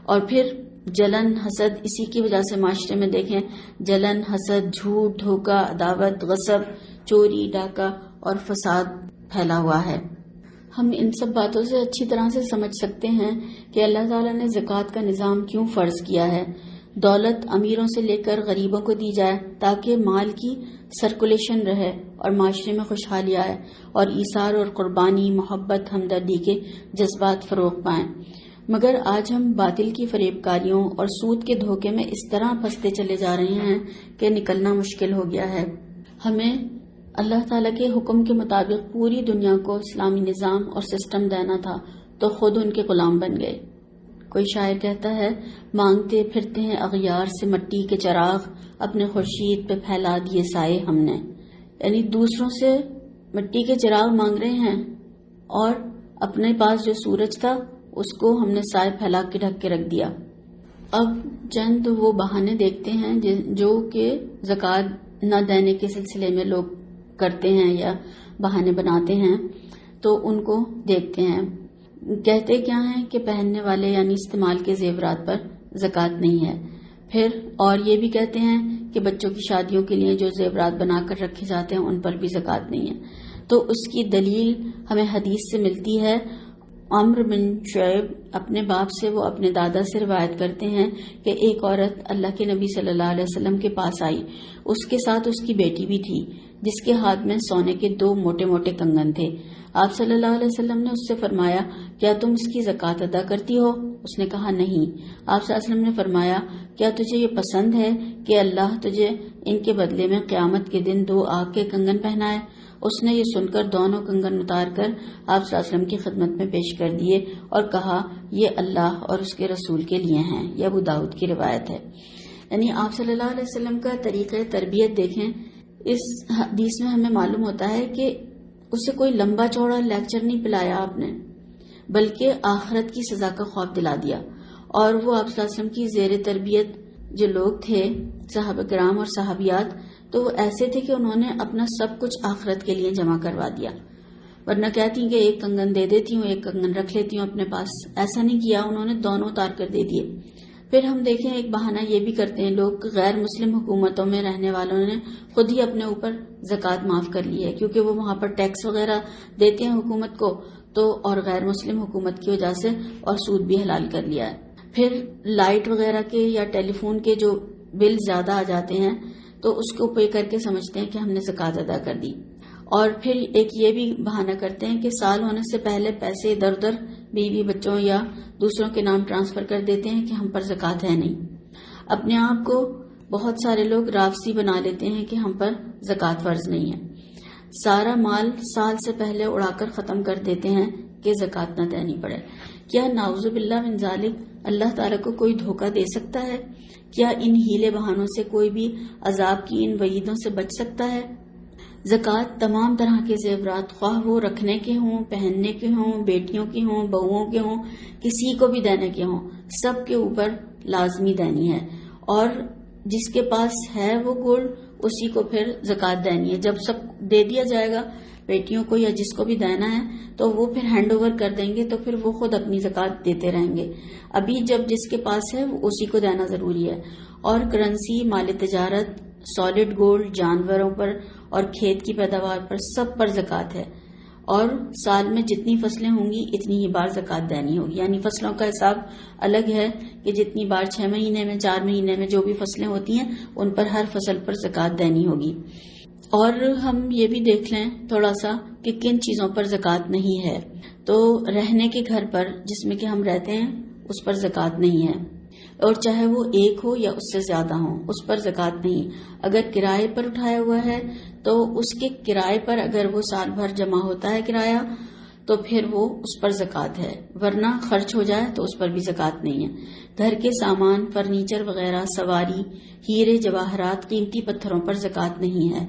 Speaker 1: اور پھر جلن، حسد، اسی کی وجہ سے معاشرے میں دیکھیں جلن، حسد، جھوٹ، دھوکہ، عداوت، غصب، چوری، ڈاکہ اور فساد پھیلا ہوا ہے۔ ہم ان سب باتوں سے اچھی طرح سے سمجھ سکتے ہیں کہ اللہ تعالیٰ نے زکوٰۃ کا نظام کیوں فرض کیا ہے۔ دولت امیروں سے لے کر غریبوں کو دی جائے تاکہ مال کی سرکولیشن رہے اور معاشرے میں خوشحالی آئے اور ایثار اور قربانی، محبت، ہمدردی کے جذبات فروغ پائیں۔ مگر آج ہم باطل کی فریب کاریوں اور سود کے دھوکے میں اس طرح پھنستے چلے جا رہے ہیں کہ نکلنا مشکل ہو گیا ہے۔ ہمیں اللہ تعالیٰ کے حکم کے مطابق پوری دنیا کو اسلامی نظام اور سسٹم دینا تھا، تو خود ان کے غلام بن گئے۔ کوئی شاعر کہتا ہے، مانگتے پھرتے ہیں اغیار سے مٹی کے چراغ، اپنے خورشید پہ پھیلا دیے سائے ہم نے۔ یعنی دوسروں سے مٹی کے چراغ مانگ رہے ہیں اور اپنے پاس جو سورج تھا اس کو ہم نے سائے پھیلا کے ڈھک کے رکھ دیا۔ اب چند وہ بہانے دیکھتے ہیں جو کہ زکوٰۃ نہ دینے کے سلسلے میں لوگ کرتے ہیں یا بہانے بناتے ہیں، تو ان کو دیکھتے ہیں۔ کہتے کیا ہیں کہ پہننے والے یعنی استعمال کے زیورات پر زکوٰۃ نہیں ہے۔ پھر اور یہ بھی کہتے ہیں کہ بچوں کی شادیوں کے لیے جو زیورات بنا کر رکھے جاتے ہیں ان پر بھی زکوٰۃ نہیں ہے۔ تو اس کی دلیل ہمیں حدیث سے ملتی ہے۔ عمرو بن شعیب اپنے باپ سے، وہ اپنے دادا سے روایت کرتے ہیں کہ ایک عورت اللہ کے نبی صلی اللہ علیہ وسلم کے پاس آئی، اس کے ساتھ اس کی بیٹی بھی تھی۔ جس کے ہاتھ میں سونے کے 2 موٹے موٹے کنگن تھے۔ آپ صلی اللہ علیہ وسلم نے اس سے فرمایا کیا تم اس کی زکوٰۃ ادا کرتی ہو؟ اس نے کہا نہیں۔ آپ صلی اللہ علیہ وسلم نے فرمایا کیا تجھے یہ پسند ہے کہ اللہ تجھے ان کے بدلے میں قیامت کے دن 2 آگ کے کنگن پہنائے؟ اس نے یہ سن کر دونوں کنگن اتار کر آپ صلی اللہ علیہ وسلم کی خدمت میں پیش کر دیے اور کہا یہ اللہ اور اس کے رسول کے لیے ہیں۔ یہ ابو داؤد کی روایت ہے۔ یعنی آپ صلی اللہ علیہ وسلم کا طریقہ تربیت دیکھیں۔ اس حدیث میں ہمیں معلوم ہوتا ہے کہ اسے کوئی لمبا چوڑا لیکچر نہیں پلایا آپ نے، بلکہ آخرت کی سزا کا خواب دلا دیا۔ اور وہ آپ صلی اللہ علیہ وسلم کی زیر تربیت جو لوگ تھے، صحابہ کرام اور صحابیات، تو وہ ایسے تھے کہ انہوں نے اپنا سب کچھ آخرت کے لیے جمع کروا دیا، ورنہ کہتی ہیں کہ ایک کنگن دے دیتی ہوں، ایک کنگن رکھ لیتی ہوں اپنے پاس۔ ایسا نہیں کیا، انہوں نے دونوں اتار کر دے دیے۔ پھر ہم دیکھیں ایک بہانہ یہ بھی کرتے ہیں لوگ، غیر مسلم حکومتوں میں رہنے والوں نے خود ہی اپنے اوپر زکوٰۃ معاف کر لی ہے، کیونکہ وہ وہاں پر ٹیکس وغیرہ دیتے ہیں حکومت کو، تو اور غیر مسلم حکومت کی وجہ سے اور سود بھی حلال کر لیا ہے۔ پھر لائٹ وغیرہ کے یا ٹیلی فون کے جو بل زیادہ آ جاتے ہیں تو اس کو پے کر کے سمجھتے ہیں کہ ہم نے زکوٰۃ ادا کر دی۔ اور پھر ایک یہ بھی بہانہ کرتے ہیں کہ سال ہونے سے پہلے پیسے ادھر ادھر بیوی بچوں یا دوسروں کے نام ٹرانسفر کر دیتے ہیں کہ ہم پر زکوٰۃ ہے نہیں۔ اپنے آپ کو بہت سارے لوگ رافضی بنا لیتے ہیں کہ ہم پر زکوٰۃ فرض نہیں ہے، سارا مال سال سے پہلے اڑا کر ختم کر دیتے ہیں کہ زکوٰۃ نہ دینی پڑے۔ کیا نعوذ باللہ من ذالک اللہ تعالیٰ کو کوئی دھوکہ دے سکتا ہے؟ کیا ان ہیلے بہانوں سے کوئی بھی عذاب کی ان وعیدوں سے بچ سکتا ہے؟ زکوٰۃ تمام طرح کے زیورات، خواہ وہ رکھنے کے ہوں، پہننے کے ہوں، بیٹیوں کے ہوں، بہوؤں کے ہوں، کسی کو بھی دینے کے ہوں، سب کے اوپر لازمی دینی ہے۔ اور جس کے پاس ہے وہ گولڈ، اسی کو پھر زکوٰۃ دینی ہے۔ جب سب دے دیا جائے گا بیٹیوں کو یا جس کو بھی دینا ہے تو وہ پھر ہینڈ اوور کر دیں گے، تو پھر وہ خود اپنی زکوٰۃ دیتے رہیں گے۔ ابھی جب جس کے پاس ہے وہ اسی کو دینا ضروری ہے۔ اور کرنسی، مال تجارت، سالڈ گولڈ، جانوروں پر اور کھیت کی پیداوار پر سب پر زکوٰۃ ہے۔ اور سال میں جتنی فصلیں ہوں گی اتنی ہی بار زکوٰۃ دینی ہوگی۔ یعنی فصلوں کا حساب الگ ہے کہ جتنی بار 6 مہینے میں، 4 مہینے میں جو بھی فصلیں ہوتی ہیں ان پر ہر فصل پر زکوٰۃ دینی ہوگی۔ اور ہم یہ بھی دیکھ لیں تھوڑا سا کہ کن چیزوں پر زکوٰۃ نہیں ہے۔ تو رہنے کے گھر پر جس میں کہ ہم رہتے ہیں اس پر زکوٰۃ نہیں ہے، اور چاہے وہ ایک ہو یا اس سے زیادہ ہو اس پر زکوٰۃ نہیں۔ اگر کرائے پر اٹھایا ہوا ہے تو اس کے کرائے پر اگر وہ سال بھر جمع ہوتا ہے کرایہ تو پھر وہ اس پر زکوٰۃ ہے، ورنہ خرچ ہو جائے تو اس پر بھی زکوٰۃ نہیں ہے۔ گھر کے سامان، فرنیچر وغیرہ، سواری، ہیرے جواہرات، قیمتی پتھروں پر زکوٰۃ نہیں ہے۔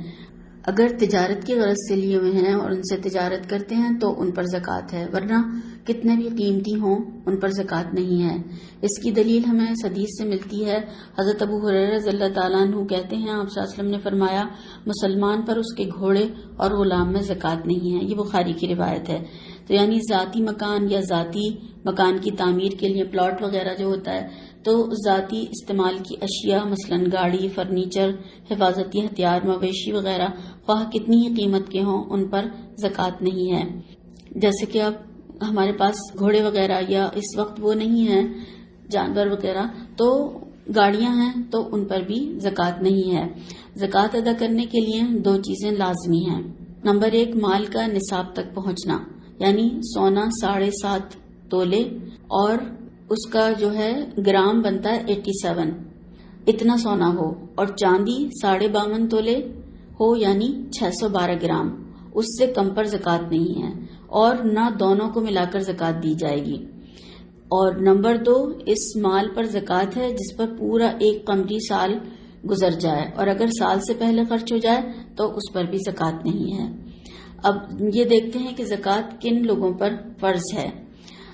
Speaker 1: اگر تجارت کی غرض سے لیے ہوئے ہیں اور ان سے تجارت کرتے ہیں تو ان پر زکوٰۃ ہے، ورنہ کتنے بھی قیمتی ہوں ان پر زکوٰۃ نہیں ہے۔ اس کی دلیل ہمیں اس حدیث سے ملتی ہے۔ حضرت ابو ہریرہ رضی اللہ تعالیٰ عنہ کہتے ہیں آپ صلی اللہ علیہ وسلم نے فرمایا مسلمان پر اس کے گھوڑے اور غلام میں زکوٰۃ نہیں ہے۔ یہ بخاری کی روایت ہے۔ تو یعنی ذاتی مکان یا ذاتی مکان کی تعمیر کے لیے پلاٹ وغیرہ جو ہوتا ہے تو ذاتی استعمال کی اشیاء مثلا گاڑی، فرنیچر، حفاظتی ہتھیار، مویشی وغیرہ خواہ کتنی ہی قیمت کے ہوں ان پر زکوٰۃ نہیں ہے۔ جیسے کہ اب ہمارے پاس گھوڑے وغیرہ یا اس وقت وہ نہیں ہیں جانور وغیرہ تو گاڑیاں ہیں تو ان پر بھی زکوٰۃ نہیں ہے۔ زکوٰۃ ادا کرنے کے لیے 2 چیزیں لازمی ہیں۔ نمبر 1 مال کا نصاب تک پہنچنا، یعنی سونا 7.5 تولے اور اس کا جو ہے گرام بنتا ہے 87، اتنا سونا ہو، اور چاندی 52.5 تولے ہو یعنی 612 گرام، اس سے کم پر زکوٰۃ نہیں ہے، اور نہ دونوں کو ملا کر زکوٰۃ دی جائے گی۔ اور نمبر 2 اس مال پر زکوٰۃ ہے جس پر پورا ایک قمری سال گزر جائے، اور اگر سال سے پہلے خرچ ہو جائے تو اس پر بھی زکوٰۃ نہیں ہے۔ اب یہ دیکھتے ہیں کہ زکوٰۃ کن لوگوں پر فرض ہے۔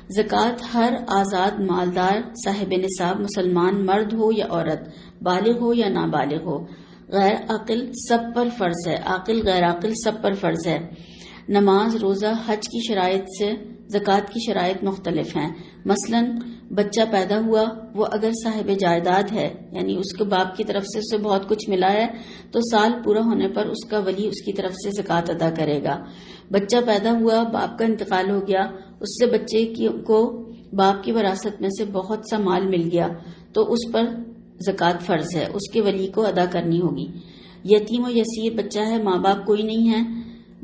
Speaker 1: زکوٰۃ ہر آزاد مالدار صاحب نصاب مسلمان مرد ہو یا عورت، بالغ ہو یا نابالغ ہو، غیر عاقل سب پر فرض ہے، عاقل غیر عاقل سب پر فرض ہے۔ نماز، روزہ، حج کی شرائط سے زکوٰۃ کی شرائط مختلف ہیں۔ مثلا بچہ پیدا ہوا، وہ اگر صاحب جائیداد ہے یعنی اس کے باپ کی طرف سے اسے بہت کچھ ملا ہے تو سال پورا ہونے پر اس کا ولی اس کی طرف سے زکوٰۃ ادا کرے گا۔ بچہ پیدا ہوا، باپ کا انتقال ہو گیا، اس سے بچے کو باپ کی وراثت میں سے بہت سا مال مل گیا تو اس پر زکوٰۃ فرض ہے، اس کے ولی کو ادا کرنی ہوگی۔ یتیم و یسیر بچہ ہے، ماں باپ کوئی نہیں ہے،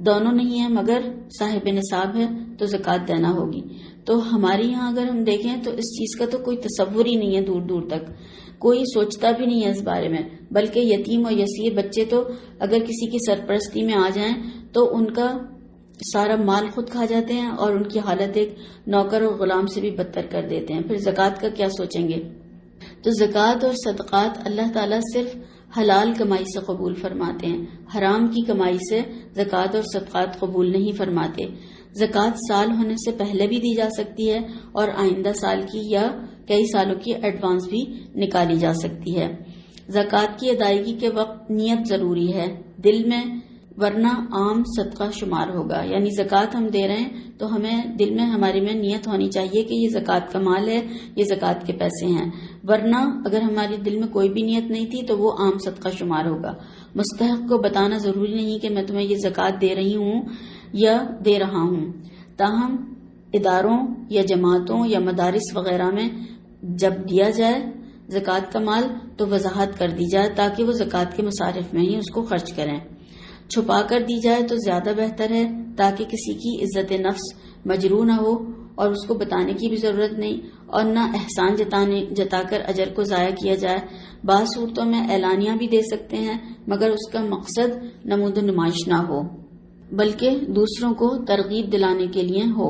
Speaker 1: دونوں نہیں ہیں مگر صاحب نصاب ہے تو زکوٰۃ دینا ہوگی۔ تو ہمارے یہاں اگر ہم دیکھیں تو اس چیز کا تو کوئی تصور ہی نہیں ہے، دور دور تک کوئی سوچتا بھی نہیں ہے اس بارے میں، بلکہ یتیم و یسیر بچے تو اگر کسی کی سرپرستی میں آ جائیں تو ان کا سارا مال خود کھا جاتے ہیں اور ان کی حالت ایک نوکر اور غلام سے بھی بدتر کر دیتے ہیں، پھر زکوٰۃ کا کیا سوچیں گے؟ تو زکوٰۃ اور صدقات اللہ تعالیٰ صرف حلال کمائی سے قبول فرماتے ہیں، حرام کی کمائی سے زکوٰۃ اور صدقات قبول نہیں فرماتے۔ زکوٰۃ سال ہونے سے پہلے بھی دی جا سکتی ہے اور آئندہ سال کی یا کئی سالوں کی ایڈوانس بھی نکالی جا سکتی ہے۔ زکوٰۃ کی ادائیگی کے وقت نیت ضروری ہے دل میں، ورنہ عام صدقہ شمار ہوگا۔ یعنی زکوٰۃ ہم دے رہے ہیں تو ہمیں دل میں ہمارے میں نیت ہونی چاہیے کہ یہ زکوٰۃ کا مال ہے، یہ زکوٰۃ کے پیسے ہیں، ورنہ اگر ہمارے دل میں کوئی بھی نیت نہیں تھی تو وہ عام صدقہ شمار ہوگا۔ مستحق کو بتانا ضروری نہیں کہ میں تمہیں یہ زکوٰۃ دے رہی ہوں یا دے رہا ہوں، تاہم اداروں یا جماعتوں یا مدارس وغیرہ میں جب دیا جائے زکوٰۃ کا مال تو وضاحت کر دی جائے تاکہ وہ زکوٰۃ کے مصارف میں ہی اس کو خرچ کریں۔ چھپا کر دی جائے تو زیادہ بہتر ہے تاکہ کسی کی عزت نفس مجروح نہ ہو اور اس کو بتانے کی بھی ضرورت نہیں اور نہ احسان جتا کر اجر کو ضائع کیا جائے۔ بعض صورتوں میں اعلانیہ بھی دے سکتے ہیں مگر اس کا مقصد نمود و نمائش نہ ہو بلکہ دوسروں کو ترغیب دلانے کے لیے ہو۔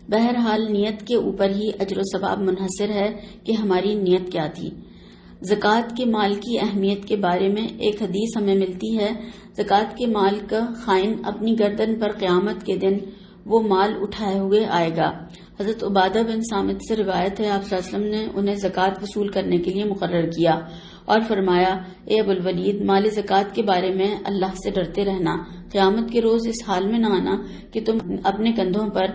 Speaker 1: بہرحال نیت کے اوپر ہی اجر و ثواب منحصر ہے کہ ہماری نیت کیا تھی۔ زکوٰۃ کے مال کی اہمیت کے بارے میں ایک حدیث ہمیں ملتی ہے، زکوٰۃ کے مال کا خائن اپنی گردن پر قیامت کے دن وہ مال اٹھائے ہوئے آئے گا۔ حضرت عبادہ بن صامت سے روایت ہے، آپ صلی اللہ علیہ وسلم نے انہیں زکوٰۃ وصول کرنے کے لیے مقرر کیا اور فرمایا، اے ابو الولید، مال زکوٰۃ کے بارے میں اللہ سے ڈرتے رہنا، قیامت کے روز اس حال میں نہ آنا کہ تم اپنے کندھوں پر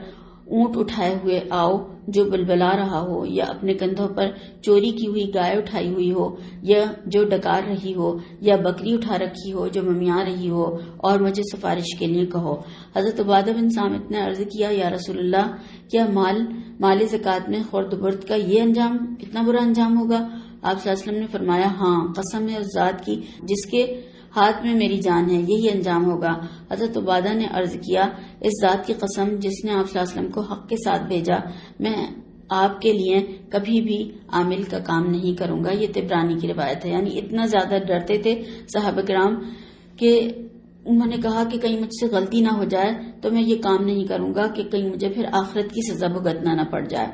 Speaker 1: اونٹ اٹھائے ہوئے آؤ جو بلبلا رہا ہو، یا اپنے کندھوں پر چوری کی ہوئی گائے اٹھائی ہوئی ہو، یا جو ڈکار رہی ہو، یا بکری اٹھا رکھی ہو جو ممیا رہی ہو، اور مجھے سفارش کے لیے کہو۔ حضرت عبادہ بن صامت نے عرض کیا، یا رسول اللہ، کیا مال زکوٰۃ میں خرد برد کا یہ انجام اتنا برا انجام ہوگا؟ آپ صلی اللہ علیہ وسلم نے فرمایا، ہاں، قسم ہے اس ذات کی جس کے ہاتھ میں میری جان ہے، یہی انجام ہوگا۔ حضرت عبادہ نے عرض کیا، اس ذات کی قسم جس نے آپ صلی اللہ علیہ وسلم کو حق کے ساتھ بھیجا، میں آپ کے لیے کبھی بھی عامل کا کام نہیں کروں گا۔ یہ طبرانی کی روایت ہے۔ یعنی اتنا زیادہ ڈرتے تھے صحابہ کرام کہ انہوں نے کہا کہ کہیں مجھ سے غلطی نہ ہو جائے تو میں یہ کام نہیں کروں گا کہ کہیں مجھے پھر آخرت کی سزا بھگتنا نہ پڑ جائے۔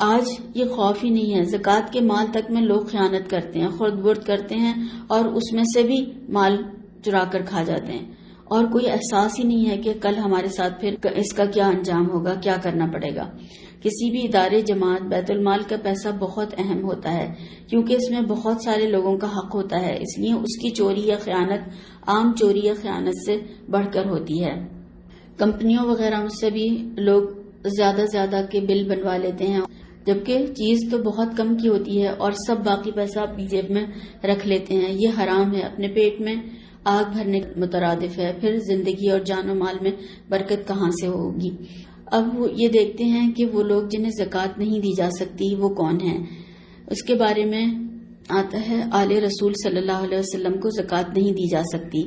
Speaker 1: آج یہ خوف ہی نہیں ہے، زکوٰۃ کے مال تک میں لوگ خیانت کرتے ہیں، خرد برد کرتے ہیں اور اس میں سے بھی مال چرا کر کھا جاتے ہیں، اور کوئی احساس ہی نہیں ہے کہ کل ہمارے ساتھ پھر اس کا کیا انجام ہوگا، کیا کرنا پڑے گا۔ کسی بھی ادارے، جماعت، بیت المال کا پیسہ بہت اہم ہوتا ہے کیونکہ اس میں بہت سارے لوگوں کا حق ہوتا ہے، اس لیے اس کی چوری یا خیانت عام چوری یا خیانت سے بڑھ کر ہوتی ہے۔ کمپنیوں وغیرہ سے بھی لوگ زیادہ کے بل بنوا لیتے ہیں، جبکہ چیز تو بہت کم کی ہوتی ہے اور سب باقی پیسہ اپنی جیب میں رکھ لیتے ہیں۔ یہ حرام ہے، اپنے پیٹ میں آگ بھرنے کے مترادف ہے، پھر زندگی اور جان و مال میں برکت کہاں سے ہوگی۔ اب یہ دیکھتے ہیں کہ وہ لوگ جنہیں زکوٰۃ نہیں دی جا سکتی وہ کون ہیں۔ اس کے بارے میں آتا ہے، آل رسول صلی اللہ علیہ وسلم کو زکوٰۃ نہیں دی جا سکتی۔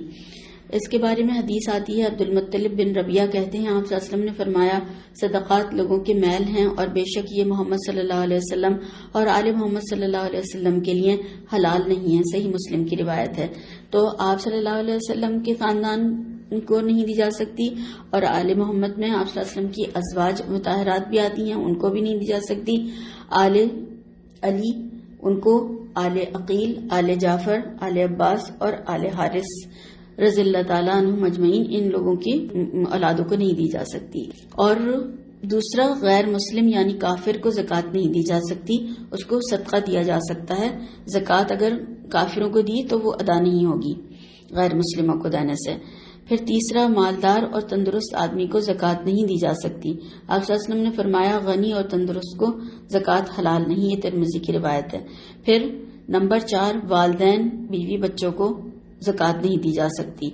Speaker 1: اس کے بارے میں حدیث آتی ہے، عبد المطلب بن ربیعہ کہتے ہیں، آپ صلی اللہ علیہ وسلم نے فرمایا، صدقات لوگوں کے میل ہیں اور بے شک یہ محمد صلی اللہ علیہ وسلم اور آل محمد صلی اللہ علیہ وسلم کے لیے حلال نہیں ہے۔ صحیح مسلم کی روایت ہے۔ تو آپ صلی اللہ علیہ وسلم کے خاندان کو نہیں دی جا سکتی اور آل محمد میں آپ صلی اللہ علیہ وسلم کی ازواج مطہرات بھی آتی ہیں، ان کو بھی نہیں دی جا سکتی۔ آل علی، ان کو آل عقیل، آل جعفر، آل عباس اور آل حارث رضی اللہ تعالیٰ عنہ مجمعین، ان لوگوں کی اولادوں کو نہیں دی جا سکتی۔ اور دوسرا، غیر مسلم یعنی کافر کو زکوٰۃ نہیں دی جا سکتی، اس کو صدقہ دیا جا سکتا ہے۔ زکوٰۃ اگر کافروں کو دی تو وہ ادا نہیں ہوگی غیر مسلموں کو دینے سے۔ پھر تیسرا، مالدار اور تندرست آدمی کو زکوٰۃ نہیں دی جا سکتی۔ آپ صلی اللہ علیہ وسلم نے فرمایا، غنی اور تندرست کو زکوٰۃ حلال نہیں، یہ ترمذی کی روایت ہے۔ پھر نمبر 4، والدین، بیوی، بچوں کو زکوٰۃ نہیں دی جا سکتی۔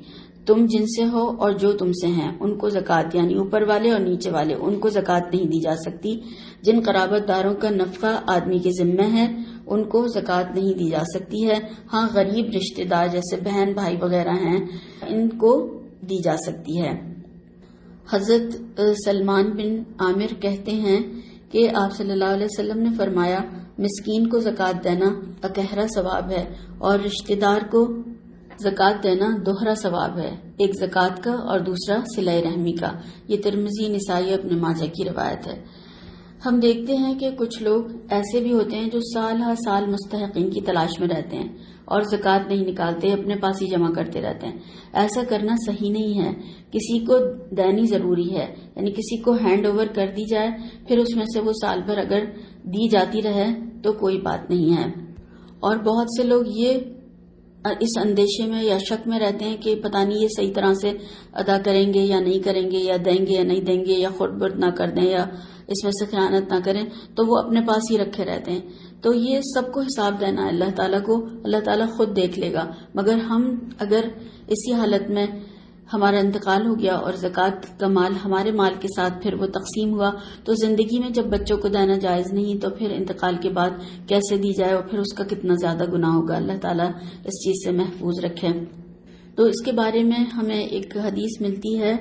Speaker 1: تم جن سے ہو اور جو تم سے ہیں ان کو زکوٰۃ یعنی اوپر والے اور نیچے والے ان کو زکوٰۃ نہیں دی جا سکتی. جن قرابت داروں کا نفقہ آدمی کے ذمہ ہے ان کو زکوٰۃ نہیں دی جا سکتی ہے. ہاں غریب رشتہ دار جیسے بہن بھائی وغیرہ ہیں ان کو دی جا سکتی ہے. حضرت سلمان بن عامر کہتے ہیں کہ آپ صلی اللہ علیہ وسلم نے فرمایا مسکین کو زکوٰۃ دینا اکہرا ثواب ہے اور رشتہ دار کو زکوٰۃ دینا دوہرا ثواب ہے، ایک زکوٰۃ کا اور دوسرا صلہ رحمی کا. یہ ترمذی، نسائی، ابن ماجہ کی روایت ہے. ہم دیکھتے ہیں کہ کچھ لوگ ایسے بھی ہوتے ہیں جو سال ہر سال مستحقین کی تلاش میں رہتے ہیں اور زکوٰۃ نہیں نکالتے، اپنے پاس ہی جمع کرتے رہتے ہیں. ایسا کرنا صحیح نہیں ہے. کسی کو دینی ضروری ہے، یعنی کسی کو ہینڈ اوور کر دی جائے، پھر اس میں سے وہ سال بھر اگر دی جاتی رہے تو کوئی بات نہیں ہے. اور بہت سے لوگ یہ اس اندیشے میں یا شک میں رہتے ہیں کہ پتہ نہیں یہ صحیح طرح سے ادا کریں گے یا نہیں کریں گے، یا دیں گے یا نہیں دیں گے، یا خود برد نہ کر دیں یا اس میں سے خیانت نہ کریں، تو وہ اپنے پاس ہی رکھے رہتے ہیں. تو یہ سب کو حساب دینا ہے اللہ تعالیٰ کو، اللہ تعالیٰ خود دیکھ لے گا. مگر ہم اگر اسی حالت میں ہمارا انتقال ہو گیا اور زکوٰۃ کا مال ہمارے مال کے ساتھ پھر وہ تقسیم ہوا، تو زندگی میں جب بچوں کو دینا جائز نہیں تو پھر انتقال کے بعد کیسے دی جائے اور پھر اس کا کتنا زیادہ گناہ ہوگا. اللہ تعالیٰ اس چیز سے محفوظ رکھے. تو اس کے بارے میں ہمیں ایک حدیث ملتی ہے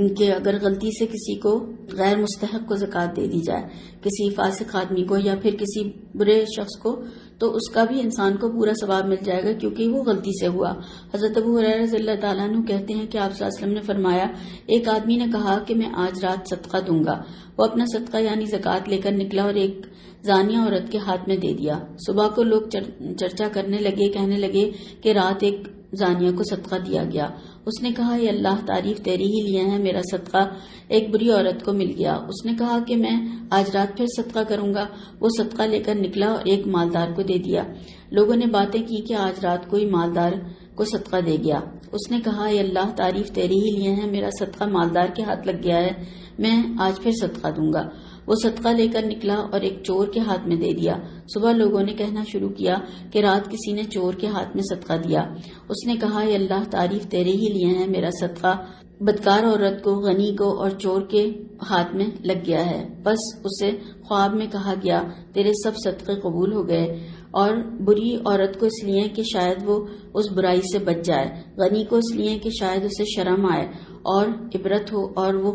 Speaker 1: کہ اگر غلطی سے کسی کو غیر مستحق کو زکوٰۃ دے دی جائے، کسی فاسق آدمی کو یا پھر کسی برے شخص کو، تو اس کا بھی انسان کو پورا ثواب مل جائے گا کیونکہ وہ غلطی سے ہوا. حضرت ابو ہریرہ رضی اللہ تعالیٰ عنہ کہتے ہیں کہ آپ صلی اللہ علیہ وسلم نے فرمایا ایک آدمی نے کہا کہ میں آج رات صدقہ دوں گا. وہ اپنا صدقہ یعنی زکوٰۃ لے کر نکلا اور ایک زانیہ عورت کے ہاتھ میں دے دیا. صبح کو لوگ چرچا کرنے لگے، کہنے لگے کہ رات ایک زانیہ کو صدقہ دیا گیا. اس نے کہا یہ اللہ تعریف تیری ہی لیے ہیں، میرا صدقہ ایک بری عورت کو مل گیا. اس نے کہا کہ میں آج رات پھر صدقہ کروں گا. وہ صدقہ لے کر نکلا اور ایک مالدار کو دے دیا. لوگوں نے باتیں کی کہ آج رات کوئی مالدار کو صدقہ دے گیا. اس نے کہا یہ اللہ تعریف تیری ہی لیے ہیں، میرا صدقہ مالدار کے ہاتھ لگ گیا ہے، میں آج پھر صدقہ دوں گا. وہ صدقہ لے کر نکلا اور ایک چور کے ہاتھ میں دے دیا. صبح لوگوں نے کہنا شروع کیا کہ رات کسی نے چور کے ہاتھ میں صدقہ دیا. اس نے کہا یہ اللہ تعریف تیرے ہی لیے ہیں، میرا صدقہ بدکار عورت کو، غنی کو اور چور کے ہاتھ میں لگ گیا ہے. بس اسے خواب میں کہا گیا تیرے سب صدقے قبول ہو گئے. اور بری عورت کو اس لیے کہ شاید وہ اس برائی سے بچ جائے، غنی کو اس لیے کہ شاید اسے شرم آئے اور عبرت ہو اور وہ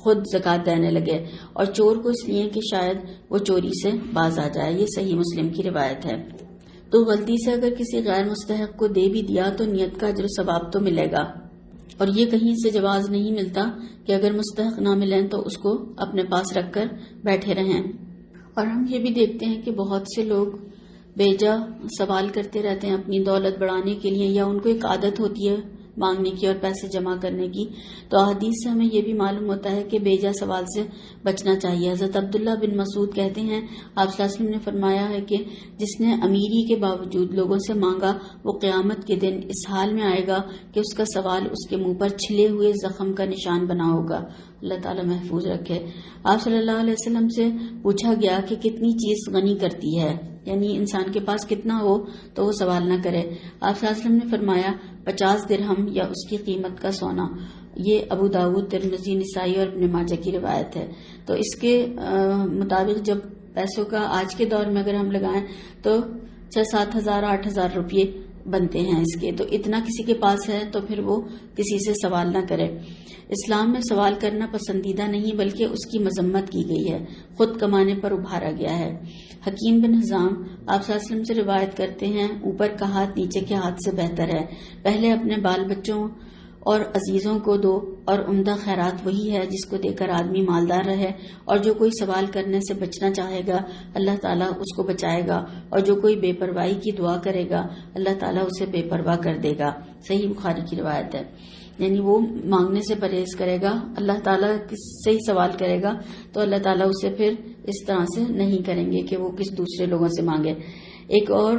Speaker 1: خود زکوٰۃ دینے لگے، اور چور کو اس لیے کہ شاید وہ چوری سے باز آ جائے. یہ صحیح مسلم کی روایت ہے. تو غلطی سے اگر کسی غیر مستحق کو دے بھی دیا تو نیت کا اجر و ثواب تو ملے گا، اور یہ کہیں سے جواز نہیں ملتا کہ اگر مستحق نہ ملیں تو اس کو اپنے پاس رکھ کر بیٹھے رہیں. اور ہم یہ بھی دیکھتے ہیں کہ بہت سے لوگ بیجا سوال کرتے رہتے ہیں اپنی دولت بڑھانے کے لیے، یا ان کو ایک عادت ہوتی ہے مانگنے کی اور پیسے جمع کرنے کی. تو حدیث سے ہمیں یہ بھی معلوم ہوتا ہے کہ بیجا سوال سے بچنا چاہیے. حضرت عبداللہ بن مسعود کہتے ہیں آپ صلی اللہ علیہ وسلم نے فرمایا ہے کہ جس نے امیری کے باوجود لوگوں سے مانگا وہ قیامت کے دن اس حال میں آئے گا کہ اس کا سوال اس کے منہ پر چھلے ہوئے زخم کا نشان بنا ہوگا. اللہ تعالیٰ محفوظ رکھے. آپ صلی اللہ علیہ وسلم سے پوچھا گیا کہ کتنی چیز غنی کرتی ہے، یعنی انسان کے پاس کتنا ہو تو وہ سوال نہ کرے. آپ صلی اللہ علیہ وسلم نے فرمایا 50 درہم یا اس کی قیمت کا سونا. یہ ابو داؤد، ترمذی، نسائی اور ابن ماجہ کی روایت ہے. تو اس کے مطابق جب پیسوں کا آج کے دور میں اگر ہم لگائیں تو 6-7 ہزار 8 ہزار روپیے بنتے ہیں اس کے. تو اتنا کسی کے پاس ہے تو پھر وہ کسی سے سوال نہ کرے. اسلام میں سوال کرنا پسندیدہ نہیں بلکہ اس کی مذمت کی گئی ہے، خود کمانے پر ابھارا گیا ہے. حکیم بن حزام آپ صلی اللہ علیہ وسلم سے روایت کرتے ہیں اوپر کا ہاتھ نیچے کے ہاتھ سے بہتر ہے. پہلے اپنے بال بچوں اور عزیزوں کو دو، اور عمدہ خیرات وہی ہے جس کو دے کر آدمی مالدار رہے. اور جو کوئی سوال کرنے سے بچنا چاہے گا اللہ تعالیٰ اس کو بچائے گا، اور جو کوئی بے پرواہی کی دعا کرے گا اللہ تعالیٰ اسے بے پرواہ کر دے گا. صحیح بخاری کی روایت ہے. یعنی وہ مانگنے سے پرہیز کرے گا، اللہ تعالیٰ سے ہی سوال کرے گا تو اللہ تعالیٰ اسے پھر اس طرح سے نہیں کریں گے کہ وہ کس دوسرے لوگوں سے مانگے. ایک اور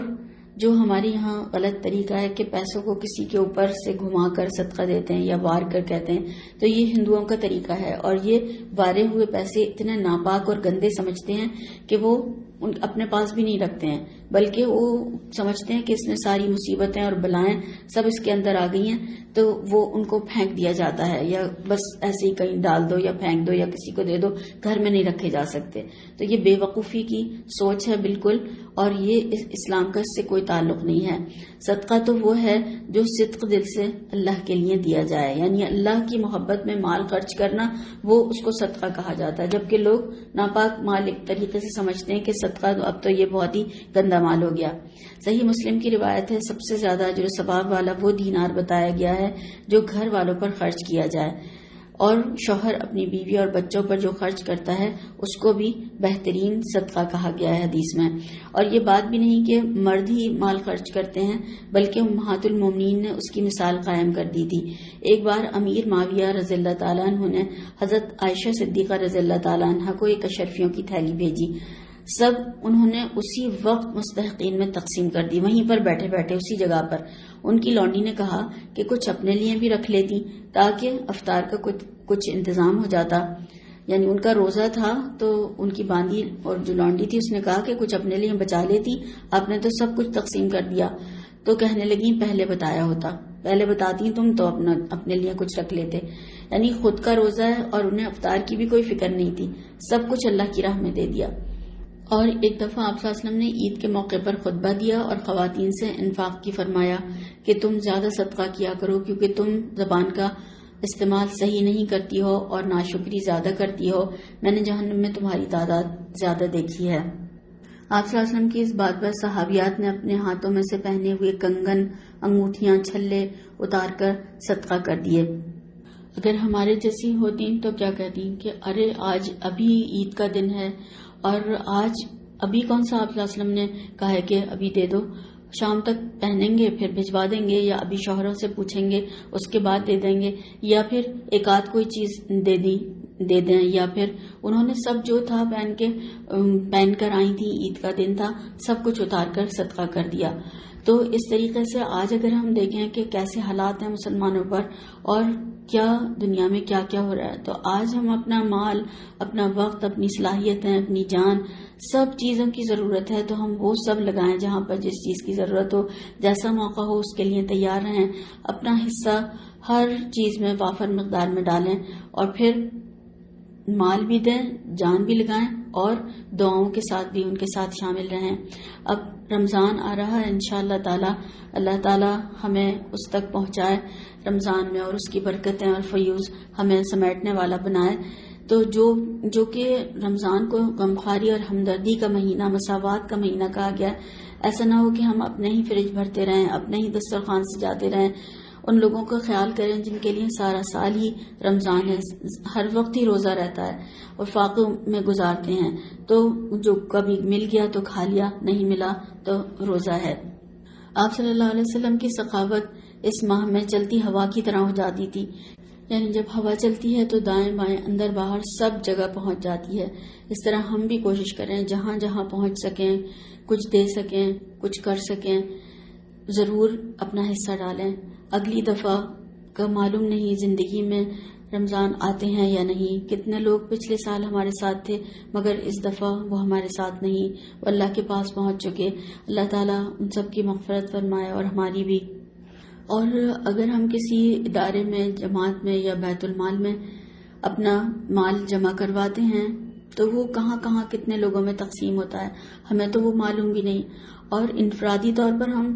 Speaker 1: جو ہمارے یہاں غلط طریقہ ہے کہ پیسوں کو کسی کے اوپر سے گھما کر صدقہ دیتے ہیں یا وار کر کہتے ہیں، تو یہ ہندوؤں کا طریقہ ہے. اور یہ وارے ہوئے پیسے اتنے ناپاک اور گندے سمجھتے ہیں کہ وہ اپنے پاس بھی نہیں رکھتے ہیں، بلکہ وہ سمجھتے ہیں کہ اس میں ساری مصیبتیں اور بلائیں سب اس کے اندر آ گئی ہیں، تو وہ ان کو پھینک دیا جاتا ہے، یا بس ایسے ہی کہیں ڈال دو یا پھینک دو یا کسی کو دے دو، گھر میں نہیں رکھے جا سکتے۔ تو یہ بے وقوفی کی سوچ ہے بالکل، اور یہ اسلام کا اس سے کوئی تعلق نہیں ہے۔ صدقہ تو وہ ہے جو صدق دل سے اللہ کے لیے دیا جائے، یعنی اللہ کی محبت میں مال خرچ کرنا، وہ اس کو صدقہ کہا جاتا ہے، جبکہ لوگ ناپاک مال ایک طریقے سے سمجھتے ہیں کہ صدقہ اب تو یہ بہت ہی گندا مال ہو گیا۔ صحیح مسلم کی روایت ہے، سب سے زیادہ اجر و ثواب والا وہ دینار بتایا گیا ہے جو گھر والوں پر خرچ کیا جائے، اور شوہر اپنی بیوی اور بچوں پر جو خرچ کرتا ہے اس کو بھی بہترین صدقہ کہا گیا ہے حدیث میں۔ اور یہ بات بھی نہیں کہ مرد ہی مال خرچ کرتے ہیں، بلکہ امہات المومنین نے اس کی مثال قائم کر دی تھی۔ ایک بار امیر معاویہ رضی اللہ تعالیٰ عنہ نے حضرت عائشہ صدیقہ رضی اللہ تعالیٰ عنہ کو ایک اشرفیوں کی تھیلی بھیجی، سب انہوں نے اسی وقت مستحقین میں تقسیم کر دی، وہیں پر بیٹھے بیٹھے اسی جگہ پر۔ ان کی لونڈی نے کہا کہ کچھ اپنے لیے بھی رکھ لیتی تاکہ افطار کا کچھ انتظام ہو جاتا، یعنی ان کا روزہ تھا تو ان کی باندی اور جو لونڈی تھی اس نے کہا کہ کچھ اپنے لیے بچا لیتی، آپ نے تو سب کچھ تقسیم کر دیا۔ تو کہنے لگی پہلے بتایا ہوتا، پہلے بتاتی تم تو اپنے لیے کچھ رکھ لیتے۔ یعنی خود کا روزہ ہے اور انہیں افطار کی بھی کوئی فکر نہیں تھی، سب کچھ اللہ کی راہ میں دے دیا۔ اور ایک دفعہ آپ صلی اللہ علیہ وسلم نے عید کے موقع پر خطبہ دیا اور خواتین سے انفاق کی فرمایا کہ تم زیادہ صدقہ کیا کرو، کیونکہ تم زبان کا استعمال صحیح نہیں کرتی ہو اور ناشکری زیادہ کرتی ہو، میں نے جہنم میں تمہاری تعداد زیادہ دیکھی ہے۔ آپ صلی اللہ علیہ وسلم کی اس بات پر صحابیات نے اپنے ہاتھوں میں سے پہنے ہوئے کنگن، انگوٹھیاں، چھلے اتار کر صدقہ کر دیے۔ اگر ہمارے جیسی ہوتی تو کیا کہتی کہ ارے آج ابھی عید کا دن ہے، اور آج ابھی کون سا آپ صلی اللہ علیہ وسلم نے کہا ہے کہ ابھی دے دو، شام تک پہنیں گے پھر بھجوا دیں گے، یا ابھی شوہروں سے پوچھیں گے اس کے بعد دے دیں گے، یا پھر ایک آدھ کوئی چیز دے دیں، یا پھر انہوں نے سب جو تھا پہن کر آئی تھی، عید کا دن تھا، سب کچھ اتار کر صدقہ کر دیا۔ تو اس طریقے سے آج اگر ہم دیکھیں کہ کیسے حالات ہیں مسلمانوں پر اور کیا دنیا میں کیا کیا ہو رہا ہے، تو آج ہم اپنا مال، اپنا وقت، اپنی صلاحیتیں، اپنی جان، سب چیزوں کی ضرورت ہے تو ہم وہ سب لگائیں جہاں پر جس چیز کی ضرورت ہو، جیسا موقع ہو اس کے لیے تیار رہیں، اپنا حصہ ہر چیز میں وافر مقدار میں ڈالیں، اور پھر مال بھی دیں، جان بھی لگائیں، اور دعاؤں کے ساتھ بھی ان کے ساتھ شامل رہیں۔ اب رمضان آ رہا ہے، انشاءاللہ تعالی اللہ تعالی ہمیں اس تک پہنچائے رمضان میں، اور اس کی برکتیں اور فیوز ہمیں سمیٹنے والا بنائے۔ تو جو کہ رمضان کو غمخواری اور ہمدردی کا مہینہ، مساوات کا مہینہ کہا گیا، ایسا نہ ہو کہ ہم اپنے ہی فریج بھرتے رہیں، اپنے ہی دسترخوان سجاتے رہیں۔ ان لوگوں کا خیال کریں جن کے لیے سارا سال ہی رمضان ہے، ہر وقت ہی روزہ رہتا ہے اور فاقے میں گزارتے ہیں، تو جو کبھی مل گیا تو کھا لیا، نہیں ملا تو روزہ ہے۔ آپ صلی اللہ علیہ وسلم کی سخاوت اس ماہ میں چلتی ہوا کی طرح ہو جاتی تھی، یعنی جب ہوا چلتی ہے تو دائیں بائیں اندر باہر سب جگہ پہنچ جاتی ہے۔ اس طرح ہم بھی کوشش کریں جہاں جہاں پہنچ سکیں، کچھ دے سکیں، کچھ کر سکیں، ضرور اپنا حصہ ڈالیں۔ اگلی دفعہ کا معلوم نہیں زندگی میں رمضان آتے ہیں یا نہیں، کتنے لوگ پچھلے سال ہمارے ساتھ تھے مگر اس دفعہ وہ ہمارے ساتھ نہیں، وہ اللہ کے پاس پہنچ چکے۔ اللہ تعالیٰ ان سب کی مغفرت فرمائے اور ہماری بھی۔ اور اگر ہم کسی ادارے میں، جماعت میں یا بیت المال میں اپنا مال جمع کرواتے ہیں تو وہ کہاں کہاں کتنے لوگوں میں تقسیم ہوتا ہے، ہمیں تو وہ معلوم بھی نہیں، اور انفرادی طور پر ہم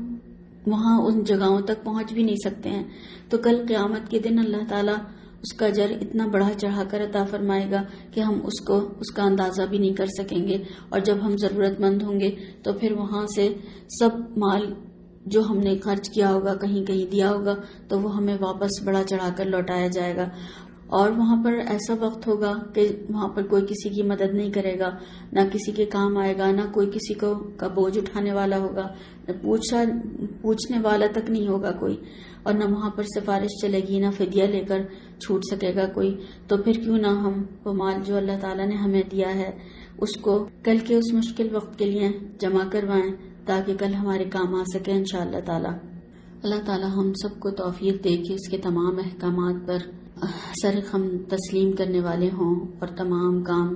Speaker 1: وہاں ان جگہوں تک پہنچ بھی نہیں سکتے ہیں۔ تو کل قیامت کے دن اللہ تعالیٰ اس کا اجر اتنا بڑھا چڑھا کر عطا فرمائے گا کہ ہم اس کا اندازہ بھی نہیں کر سکیں گے، اور جب ہم ضرورت مند ہوں گے تو پھر وہاں سے سب مال جو ہم نے خرچ کیا ہوگا، کہیں کہیں دیا ہوگا، تو وہ ہمیں واپس بڑھا چڑھا کر لوٹایا جائے گا۔ اور وہاں پر ایسا وقت ہوگا کہ وہاں پر کوئی کسی کی مدد نہیں کرے گا، نہ کسی کے کام آئے گا، نہ کوئی کسی کو کا بوجھ اٹھانے والا ہوگا، نہ پوچھنے والا تک نہیں ہوگا کوئی، اور نہ وہاں پر سفارش چلے گی، نہ فدیہ لے کر چھوٹ سکے گا کوئی۔ تو پھر کیوں نہ ہم وہ مال جو اللہ تعالیٰ نے ہمیں دیا ہے اس کو کل کے اس مشکل وقت کے لیے جمع کروائیں، تاکہ کل ہمارے کام آ سکے انشاءاللہ تعالیٰ۔ اللہ تعالیٰ ہم سب کو توفیق دے کہ اس کے تمام احکامات پر سر ہم تسلیم کرنے والے ہوں، اور تمام کام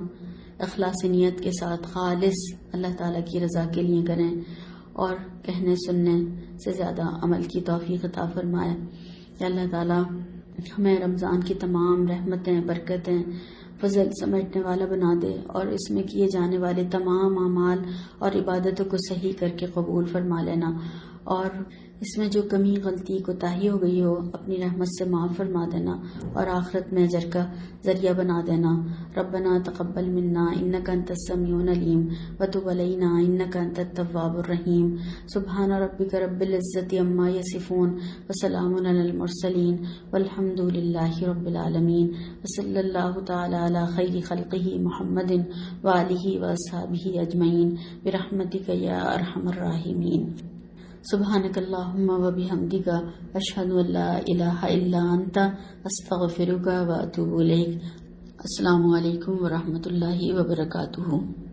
Speaker 1: اخلاص نیت کے ساتھ خالص اللہ تعالیٰ کی رضا کے لیے کریں اور کہنے سننے سے زیادہ عمل کی توفیق عطا فرمائے۔ یا اللہ تعالیٰ ہمیں رمضان کی تمام رحمتیں، برکتیں، فضل سمیٹنے والا بنا دے اور اس میں کیے جانے والے تمام اعمال اور عبادتوں کو صحیح کر کے قبول فرما لینا، اور اس میں جو کمی، غلطی، کوتاہی ہو گئی ہو اپنی رحمت سے معاف فرما دینا اور آخرت میں اجر کا ذریعہ بنا دینا۔ ربنا تقبل منا انک انت السمیع العلیم وتب علینا انک انت التواب الرحیم۔ سبحان ربک رب العزۃ عما یصفون وسلام علی المرسلین والحمد للہ رب العالمین، وصلی اللہ تعالی علی خیر خلقہ محمد وآلہ واصحابہ اجمعین برحمتک یا ارحم الراحمین۔ سبحانک اللہم و بحمدک اشہد ان لا الہ الا انت استغفرک و اتوب الیک۔ السلام علیکم ورحمۃ اللہ وبرکاتہ۔